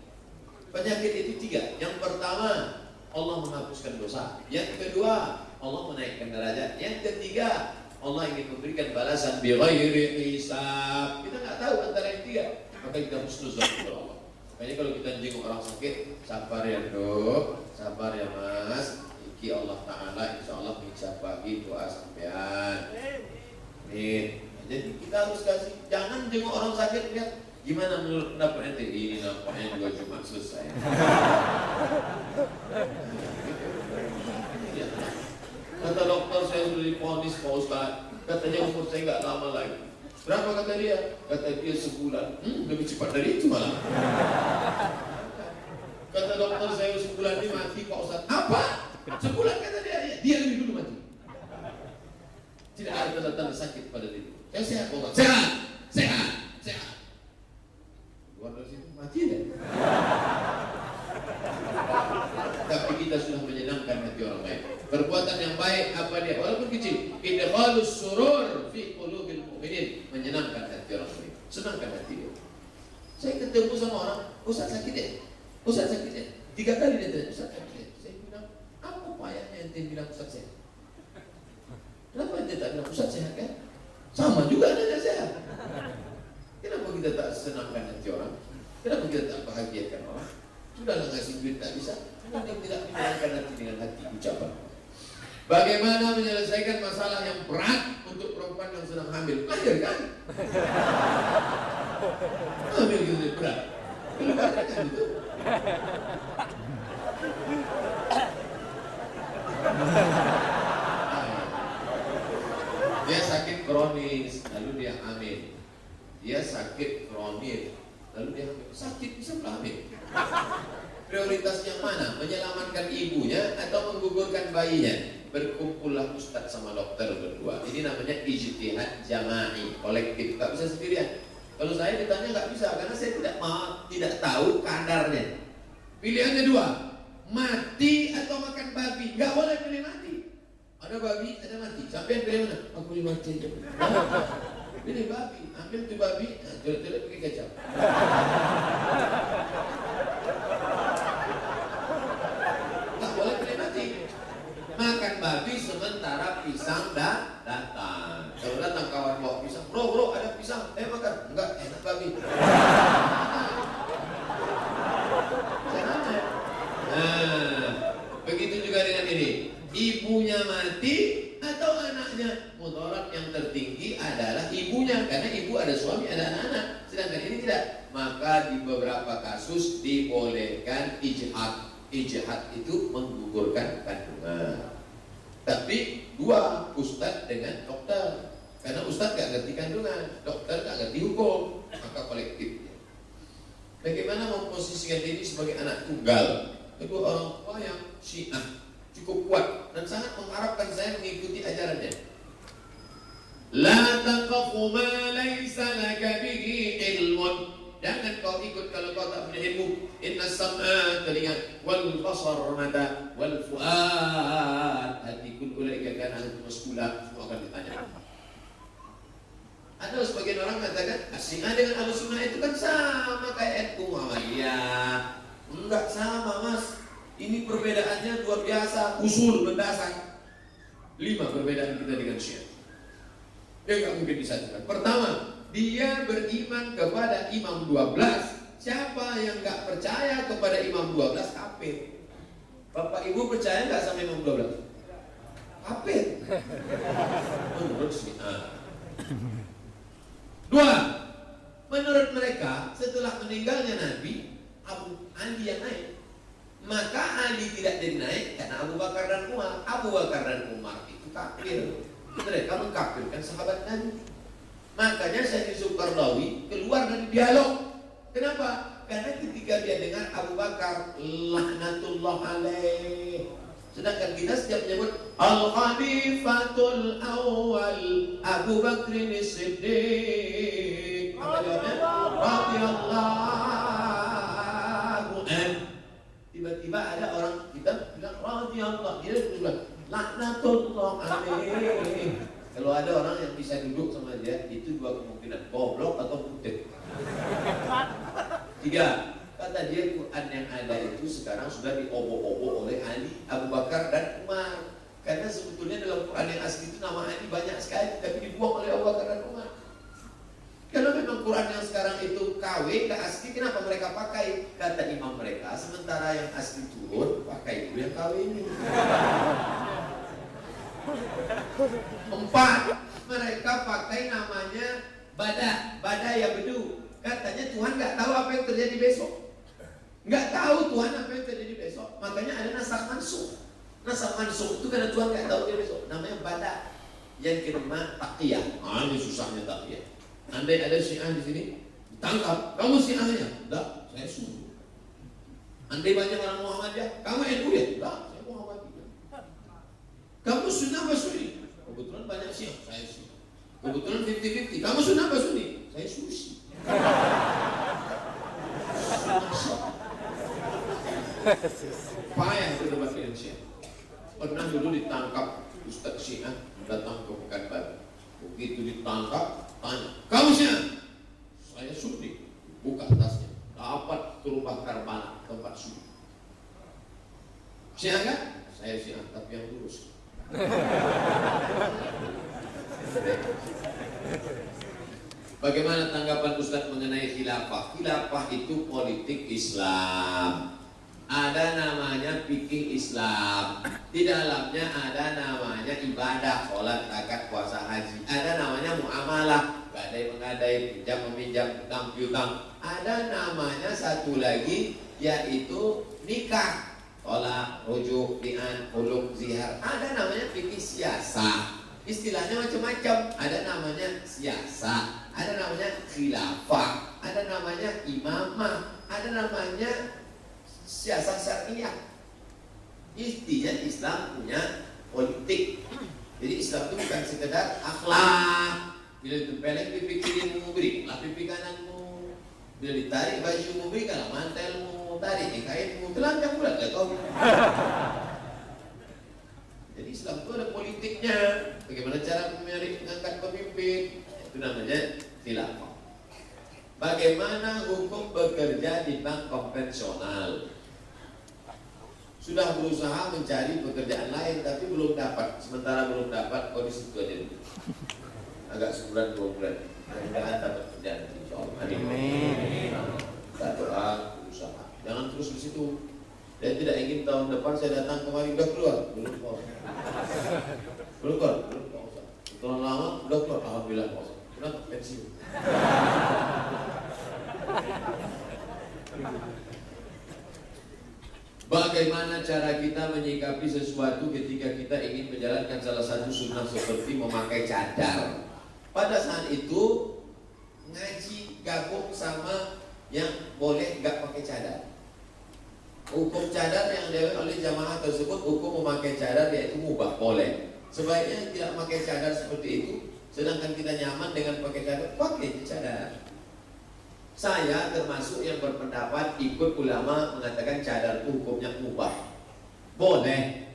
penyakit itu tiga? Yang pertama, Allah menghapuskan dosa. Yang kedua, Allah menaikkan derajat. Yang ketiga, Allah ingin memberikan balasan bi ghairi hisab. Kita nggak tahu antara yang tiga, maka kita husnuzan kepada Allah. Makanya kalau kita jenguk orang sakit, sabar ya Dok, sabar ya Mas. Iki Allah Ta'ala insya Allah bisa bagi doa sampean. Nih, jadi kita harus kasih. Jangan jenguk orang sakit lihat gimana menurut pendapat ente. Ini nampaknya juga cuma selesai. Kata dokter saya sudah diponis Pak Ustaz, katanya umur saya nggak lama lagi. Berapa kata dia? Kata dia sebulan. Lebih cepat dari itu malah. Kata dokter saya sebulan ini mati Pak Ustaz. Apa? Sebulan kata dia. Dia lebih dulu mati. Tidak ada tanda-tanda sakit pada diri. Saya sehat Pak Ustaz. Sehat, sehat, sehat. Luar dari situ mati deh. Tapi kita sudah menyenangkan hati orang lain. Perbuatan yang baik apa dia? Walaupun kecil. Idkhalus surur fi qulubil mu'minin, menyenangkan hati orang lain. Senangkan hati dia. Saya ketemu sama orang, Ustaz sakit deh. Ustaz sakit deh. 3 kali dia tanya, Ustaz sakit deh. Saya bilang, apa payahnya ente bilang Ustaz sehat? Kenapa ente tak bilang Ustaz sehat kan? Sama juga anaknya sehat. Kenapa kita tak senangkan hati orang? Kenapa kita tak bahagiakan orang? Sudahlah ngasih duit tak bisa. Kenapa tidak menyenangkan hati dengan hati ucapan? Bagaimana menyelesaikan masalah yang berat untuk perempuan yang sedang hamil? Melahirkan. Hamil gitu berat. Melahirkan itu. Dia sakit kronis, lalu dia hamil. Dia sakit kronis, lalu dia hamil. Sakit bisa hamil. Prioritas yang mana? Menyelamatkan ibunya atau menggugurkan bayinya? Berkumpullah ustadz sama dokter berdua. Ini namanya ijtihad jama'i, kolektif. Gak bisa sendirian. Kalau saya ditanya gak bisa, karena saya tidak tahu kadarnya. Pilihannya 2, mati atau makan babi. Gak boleh pilih mati. Ada babi, ada mati. Sampai pilih mana? Aku pilih mati aja. Pilih babi, ambil tuh babi, jelek-jelek pakai kecap. Makan babi sementara pisang datang. Kalau datang kawan bawa pisang, bro ada pisang, makan. Enggak, enak babi. Begitu juga dengan ini. Ibunya mati atau anaknya. Mudarat yang tertinggi adalah ibunya, karena ibu ada suami, ada anak. Sedangkan ini tidak. Maka di beberapa kasus dibolehkan ijtihad. Ijtihad itu menggugurkan kandungan. Tapi 2, ustadz dengan dokter. Karena ustadz gak ngerti kandungan, dokter gak ngerti hukum, maka kolektifnya. Bagaimana memposisikan diri sebagai anak tunggal? Kedua orang tua yang Syiah cukup kuat dan sangat mengharapkan saya mengikuti ajarannya. La taqfu ma laysa laka bihi ilmun. Jangan kau ikut kalau kau tak punya ilmu. Inna sam'a telinga, wal basar mata, wal fuad hati, kul ulaika kana mas'ula, semua akan ditanya. Ada sebagian orang katakan Syiah dengan Ahlussunnah itu kan sama kayak NU Muhammadiyah. Enggak sama Mas. Ini perbedaannya luar biasa, usul mendasar. 5 perbedaan kita dengan Syiah. Dia nggak mungkin disatukan. Pertama, dia beriman kepada Imam 12 siapa yang nggak percaya kepada Imam 12 kafir. Bapak Ibu percaya nggak sama Imam 12? Kafir. Menurut Syiah. 2. Menurut mereka setelah meninggalnya Nabi, Ali yang naik. Maka Ali tidak jadi naik karena Abu Bakar dan Umar. Abu Bakar dan Umar itu kafir. Mereka mengkafirkan sahabat Nabi. Makanya Syekh Yusuf Qaradawi keluar dari dialog. Kenapa? Karena ketika dia dengar Abu Bakar laknatullah alaih, sedangkan kita setiap menyebut Al-Khalifatul Awal Abu Bakrin Siddiq, apa jawabnya? Radhiyallahu anhu. Tiba-tiba ada orang kita bilang radhiyallahu, dia bilang laknatullah alaih. Kalau ada orang yang bisa duduk sama dia, itu dua kemungkinan, goblok atau butek. 3, kata dia Quran yang ada itu sekarang sudah diobok-obok oleh Ali, Abu Bakar dan Umar. Karena sebetulnya dalam Quran yang asli itu nama Ali banyak sekali, tapi dibuang oleh Abu Bakar dan Umar. Kalau memang Quran yang sekarang itu KW, gak asli, kenapa mereka pakai? Kata imam mereka, sementara yang asli turun, pakai itu yang KW ini. 4, mereka pakai namanya Bada ya bedu. Katanya Tuhan nggak tahu apa yang terjadi besok. Nggak tahu Tuhan apa yang terjadi besok. Makanya ada nasakh mansukh. Nasakh mansukh itu karena Tuhan nggak tahu dia besok. Namanya Bada. Yang kelima taqiyah. Ini susahnya taqiyah. Andai ada Syiah di sini, ditangkap. Kamu Syiahnya? Enggak, saya suruh. Andai banyak orang Muhammadiyah, kamu NU ya? Enggak, saya Muhammadiyah. Kamu Sunnah apa Sunni? Kebetulan banyak Syiah, saya Syiah. Kebetulan 50-50. Kamu Sunnah apa Sunni? Saya Susi. Payah itu debat dengan Syiah. Pernah dulu ditangkap Ustaz Syiah datang ke Pekanbaru. Begitu ditangkap, tanya, kamu Syiah? Saya Sunni. Buka tasnya, dapat terubah Karbala, tempat Sunni. Syiah kan? Saya Syiah, tapi yang lurus. Bagaimana tanggapan Ustadz mengenai khilafah? Khilafah itu politik Islam. Ada namanya fikih Islam. Di dalamnya ada namanya ibadah, sholat, zakat, puasa, haji. Ada namanya muamalah, gadai-mengadai, pinjam meminjam, utang piutang. Ada namanya satu lagi yaitu nikah. Tolak, rujuk, li'an, huluk, zihar. Ada namanya fikih siasah. Istilahnya macam-macam. Ada namanya siasah, ada namanya khilafah, ada namanya imamah, ada namanya siasah syariah. Intinya Islam punya politik. Jadi Islam itu bukan sekedar akhlak. Bila ditempelin pipi kirimu, berilah pipi kananmu. Bila ditarik bajumu, berikanlah mantelmu. Tarik kainmu, telanjang pula gak tahu. Jadi Islam itu ada politiknya. Bagaimana cara mengangkat pemimpin, itu namanya khilafah. Bagaimana hukum bekerja di bank konvensional? Sudah berusaha mencari pekerjaan lain tapi belum dapat. Sementara belum dapat, kondisi itu aja dulu. Agak sebulan 2 bulan. Mudah-mudahan dapat pekerjaan. Insyaallah. Amin. Kita doa, berusaha. Jangan terus di situ. Dan tidak ingin tahun depan saya datang kemari udah keluar, belum keluar. Belum keluar, belum keluar. Setelah lama udah keluar, alhamdulillah Pak Ustaz. Udah pensiun. Bagaimana cara kita menyikapi sesuatu ketika kita ingin menjalankan salah satu sunnah seperti memakai cadar? Pada saat itu ngaji gabung sama yang boleh nggak pakai cadar. Hukum cadar yang diambil oleh jamaah tersebut, hukum memakai cadar yaitu mubah, boleh. Sebaiknya tidak memakai cadar seperti itu. Sedangkan kita nyaman dengan pakai cadar, pakai cadar. Saya termasuk yang berpendapat ikut ulama mengatakan cadar hukumnya mubah, boleh.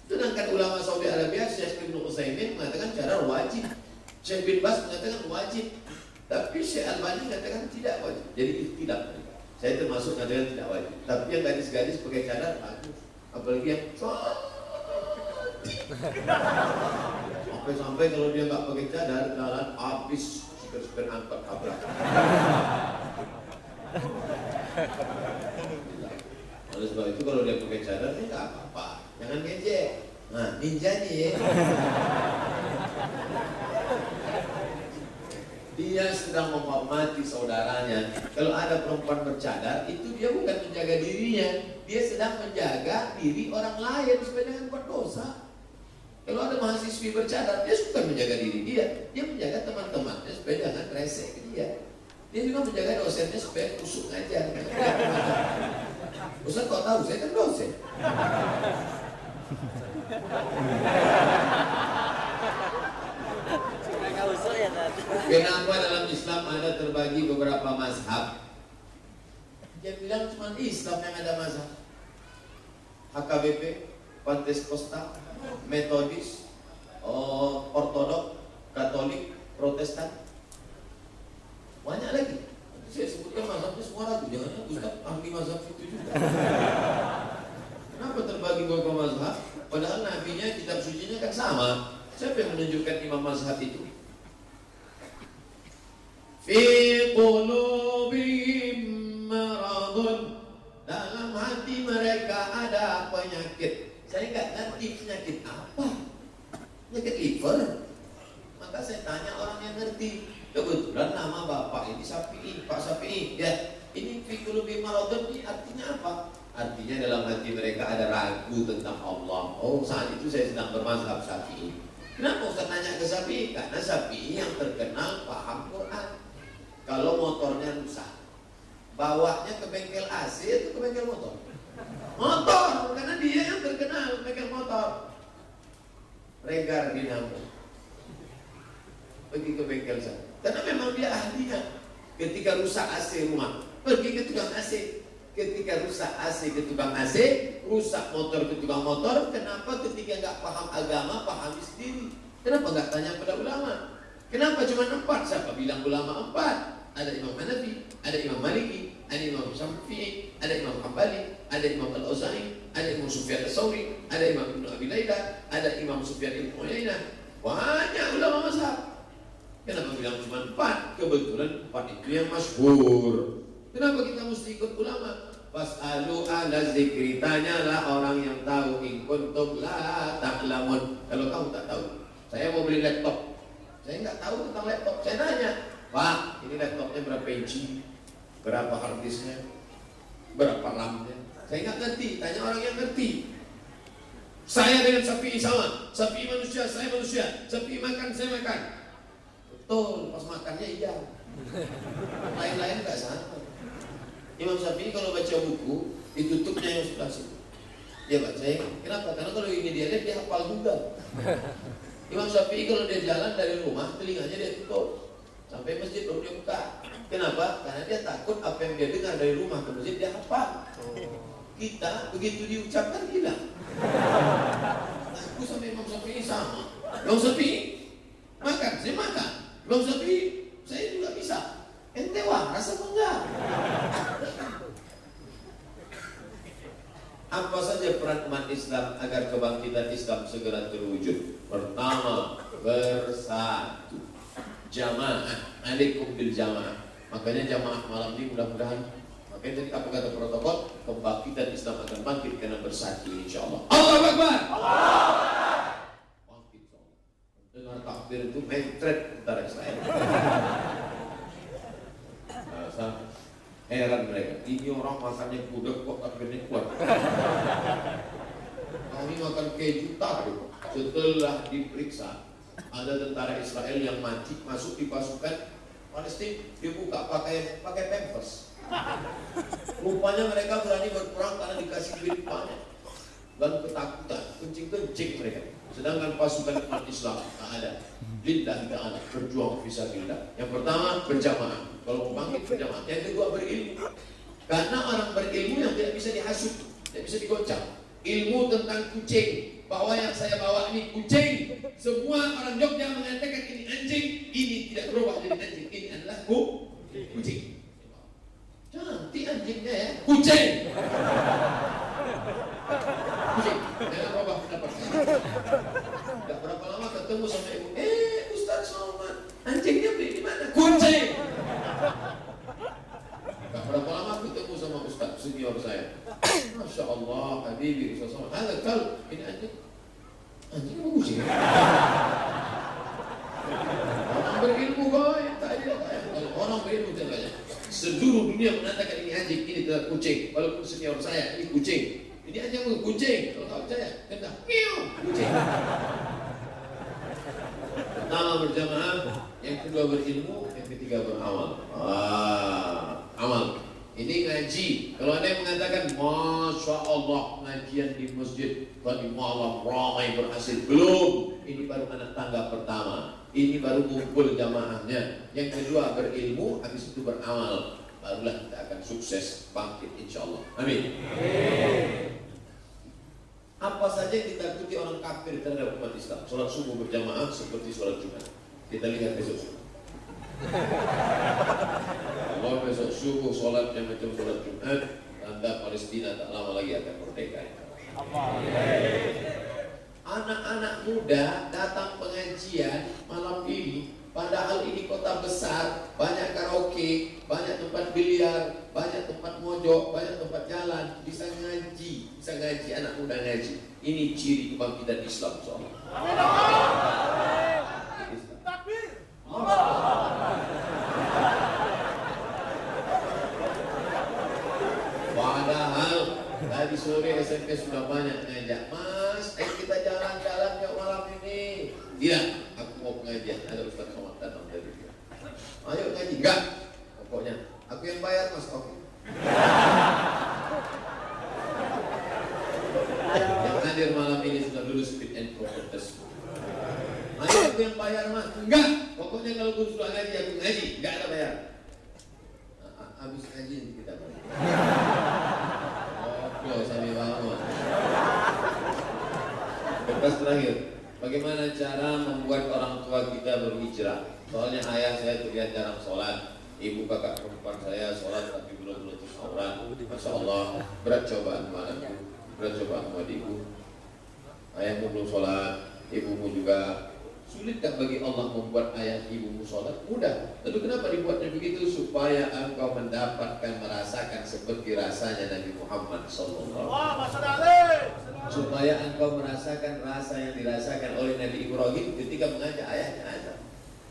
Sedangkan ulama Saudi Arabia, Syekh bin Utsaimin mengatakan cadar wajib. Syekh bin Bas mengatakan wajib. Tapi Syekh Albani mengatakan tidak wajib. Jadi tidak. Saya termasuk mengatakan tidak wajib. Tapi yang gadis-gadis pakai cadar bagus. Apalagi yang sampai-sampai kalau dia nggak pakai cadar, jalan habis supir angkot tabrak. Oleh sebab itu kalau dia pakai cadar, ini nggak apa-apa, jangan ngejek. Nah, ninja nih ya. Dia sedang menghormati saudaranya. Kalau ada perempuan bercadar, itu dia bukan menjaga dirinya, dia sedang menjaga diri orang lain supaya jangan buat dosa. Kalau ada mahasiswi bercadar, dia suka menjaga diri dia menjaga teman-temannya supaya jangan rese ke dia. Dia juga menjaga dosennya supaya kusuk ngajar. Ustaz kok tahu? Saya kan dosen. Kenapa dalam Islam ada terbagi beberapa mazhab? Dia bilang cuma Islam yang ada mazhab. HKBP, Pantekosta, Metodis, Ortodok, Katolik, Protestan. Banyak lagi. Saya sebutkan mazhabnya semua ragu. Jangan Ustaz ahli mazhab itu juga. Kenapa terbagi beberapa mazhab? Padahal nabinya, kitab sucinya kan sama. Siapa yang menunjukkan imam mazhab itu? Fi qulubihim maradun, dalam hati mereka ada penyakit. Saya nggak ngerti penyakit apa. Penyakit liver. Maka saya tanya orang yang ngerti. Kebetulan nama bapak ini Syafi'i, Pak Syafi'i. Ya, ini fi qulubihim maradun ini artinya apa? Artinya dalam hati mereka ada ragu tentang Allah. Oh, saat itu saya sedang bermazhab Syafi'i. Kenapa Ustaz nanya ke Syafi'i? Karena Syafi'i yang terkenal paham Quran. Kalau motornya rusak, bawanya ke bengkel AC atau ke bengkel motor? Motor, karena dia yang terkenal bengkel motor. Regar dinamo, pergi ke bengkel sana. Karena memang dia ahlinya. Ketika rusak AC rumah, pergi ke tukang AC. Ketika rusak AC ke tukang AC, rusak motor ke tukang motor. Kenapa ketika nggak paham agama, pahami sendiri? Kenapa nggak tanya pada ulama? Kenapa cuma 4? Siapa bilang ulama 4? Ada Imam Hanafi, ada Imam Maliki, ada Imam Syafi'i, ada Imam Hambali, ada Imam Al-Auza'i, ada Imam Sufyan Ats-Tsauri, ada Imam Ibnu Abi Laila, ada Imam Sufyan Ibnu Uyainah. Banyak ulama mazhab. Kenapa bilang cuma 4? Kebetulan 4 itu yang masyhur. Kenapa kita mesti ikut ulama? Fas'alu ala zikri, tanyalah orang yang tahu. In kuntum la ta'lamun. Kalau kamu tak tahu, saya mau beli laptop, saya nggak tahu tentang laptop, saya nanya, Pak, ini laptopnya berapa inci, berapa hard disknya, berapa RAM-nya? Saya nggak ngerti, tanya orang yang ngerti. Saya dengan Syafi'i sama, Syafi'i manusia, saya manusia, Syafi'i makan, saya makan. Betul, pas makannya iya, lain-lain nggak sama. Imam Syafi'i kalau baca buku, ditutupnya yang sebelah situ. Dia baca, kenapa? Karena kalau ini dia lihat, dia hafal juga. Imam Syafi'i kalau dia jalan dari rumah, telinganya dia tutup. Sampai masjid baru dia buka. Kenapa? Karena dia takut apa yang dia dengar dari rumah ke masjid dia hafal. Kita begitu diucapkan hilang. Aku sama Imam Syafi'i sama. Imam Syafi'i makan, saya makan. Imam Syafi'i saya juga bisa. Ente waras apa enggak? Apa saja peran umat Islam agar kebangkitan Islam segera terwujud? Pertama, bersatu. Jamaah, alaikum bil jamaah. Makanya jamaah malam ini mudah-mudahan, makanya tadi apa kata protokol, kebangkitan Islam akan bangkit karena bersatu insyaallah. Allahu Akbar. Bangkit insyaallah. Dengar takbir itu mentret antara Israel. Heran mereka, ini orang makannya gudeg kok takbirnya kuat. Kami makan keju takbir. Setelah diperiksa, ada tentara Israel yang mati masuk di pasukan Palestina, dibuka pakai pampers. Rupanya mereka berani berperang karena dikasih duit banyak dan ketakutan, kencing-kencing mereka. Sedangkan pasukan umat Islam tak ada. Lillah ta'ala, berjuang fisabilillah. Yang pertama berjamaah. Kalau mau bangkit berjamaah. Yang kedua berilmu. Karena orang berilmu yang tidak bisa dihasut, tidak bisa digocap. Ilmu tentang kucing, bahwa yang saya bawa ini kucing. Semua orang Jogja mengatakan ini anjing, ini tidak berubah jadi anjing. Ini adalah kucing. Cantik anjingnya ya, kucing. Kucing, jangan berubah pendapat. Tidak berapa lama ketemu sama ibu, Ustaz Somad, anjingnya beli di mana? Anjing apa kucing? Orang berilmu kau yang tak ada. Kalau orang berilmu banyak. Seluruh dunia mengatakan ini anjing, ini adalah kucing. Walaupun senior saya, ini kucing. Ini anjing bukan kucing. Kalau tak percaya, kata miau kucing. Pertama berjamaah, yang kedua berilmu, yang ketiga beramal. Amal. Ini ngaji. Kalau ada yang mengatakan, Masya Allah, ngajian di masjid tadi malam ramai berhasil. Belum. Ini baru anak tangga pertama. Ini baru kumpul jamaahnya. Yang kedua berilmu, habis itu beramal. Barulah kita akan sukses bangkit insya Allah. Amin. Apa saja yang ditakuti orang kafir terhadap umat Islam? Sholat subuh berjamaah seperti sholat Jumat. Kita lihat besok subuh. Kalau besok subuh sholatnya macam sholat Jumat, tanda Palestina tak lama lagi akan merdeka. Anak-anak muda datang pengajian malam ini, padahal ini kota besar, banyak karaoke, banyak tempat biliar, banyak tempat mojok, banyak tempat jalan, bisa ngaji anak muda ngaji. Ini ciri kebangkitan Islam soalnya. Padahal tadi sore SMP sudah banyak ngajak, Mas, ayo kita jalan-jalan ke malam ini. Tidak, aku mau pengajian. Ada Ustaz Somad datang dari dia. Ayo ngaji, enggak. Pokoknya aku yang bayar, Mas. Oke. Yang hadir malam ini sudah lulus fit and proper test. Ayo aku yang bayar, Mas. Enggak. Pokoknya kalau pun sudah ngaji, aku ngaji. Enggak ada bayar. Habis ngaji kita bayar. Oke, sambil bangun. Kertas terakhir. Bagaimana cara membuat orang tua kita berhijrah? Soalnya ayah saya terlihat jarang sholat. Ibu kakak perempuan saya sholat tapi belum menutup aurat. Masya Allah, berat cobaan anakku, berat cobaan buat ibu. Ayahmu belum sholat, ibumu juga. Sulitkah bagi Allah membuat ayah ibumu sholat? Mudah. Lalu kenapa dibuatnya begitu? Supaya engkau mendapatkan, merasakan seperti rasanya Nabi Muhammad SAW. Supaya engkau merasakan rasa yang dirasakan oleh Nabi Ibrahim ketika mengajak ayahnya azan.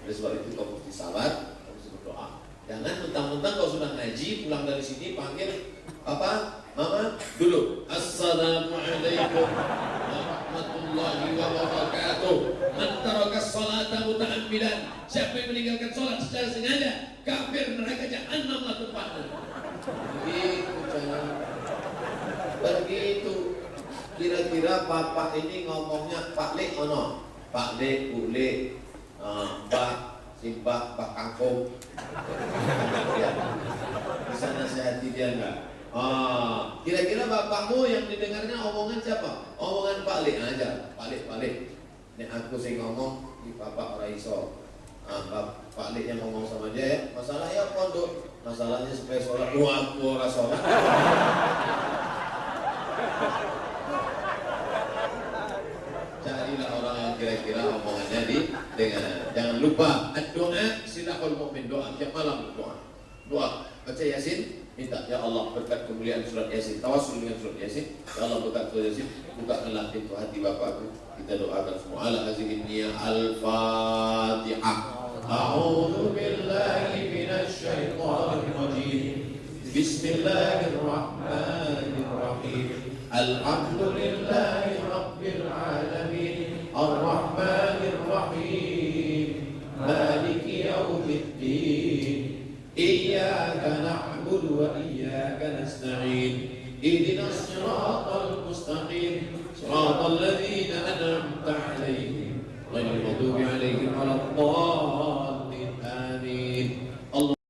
Oleh sebab itu kau mesti sabar, kau mesti berdoa. Jangan mentang-mentang kau sudah ngaji, pulang dari sini panggil Papa, Mama, duduk. Assalamualaikum warahmatullahi wabarakatuh. Man taraka sholata muta'ammidan. Siapa yang meninggalkan sholat secara sengaja, kafir, neraka jahanam lah tempatnya. Begitu jangan. Begitu. Kira-kira bapak ini ngomongnya Pak Lek ono, Pak Lek, Bu Lek, Mbak Simbah, Pak Kangkung. Bisa nasihati dia enggak? Kira-kira bapakmu yang didengarnya omongan siapa? Omongan Pak Lek aja. Pak Lek. Ini aku sih ngomong di bapak ora iso. Pak Lek yang ngomong sama dia ya. Masalahnya apa, Dok? Masalahnya supaya sholat. Aku ora sholat. Carilah orang yang kira-kira omongannya dengan. Jangan lupa doa silahul mukmin, doa tiap malam doa baca Yasin, minta ya Allah berkat kemuliaan surat Yasin, tawasul dengan surat Yasin. Ya Allah berkat surat Yasin, bukakanlah pintu hati bapakku. Kita doakan semua ala hazihi niyah. Al-Fatihah. A'udzu billahi minasy syaithanir rajim. Bismillahirrahmanirrahim. Alhamdulillahi rabbil alamin.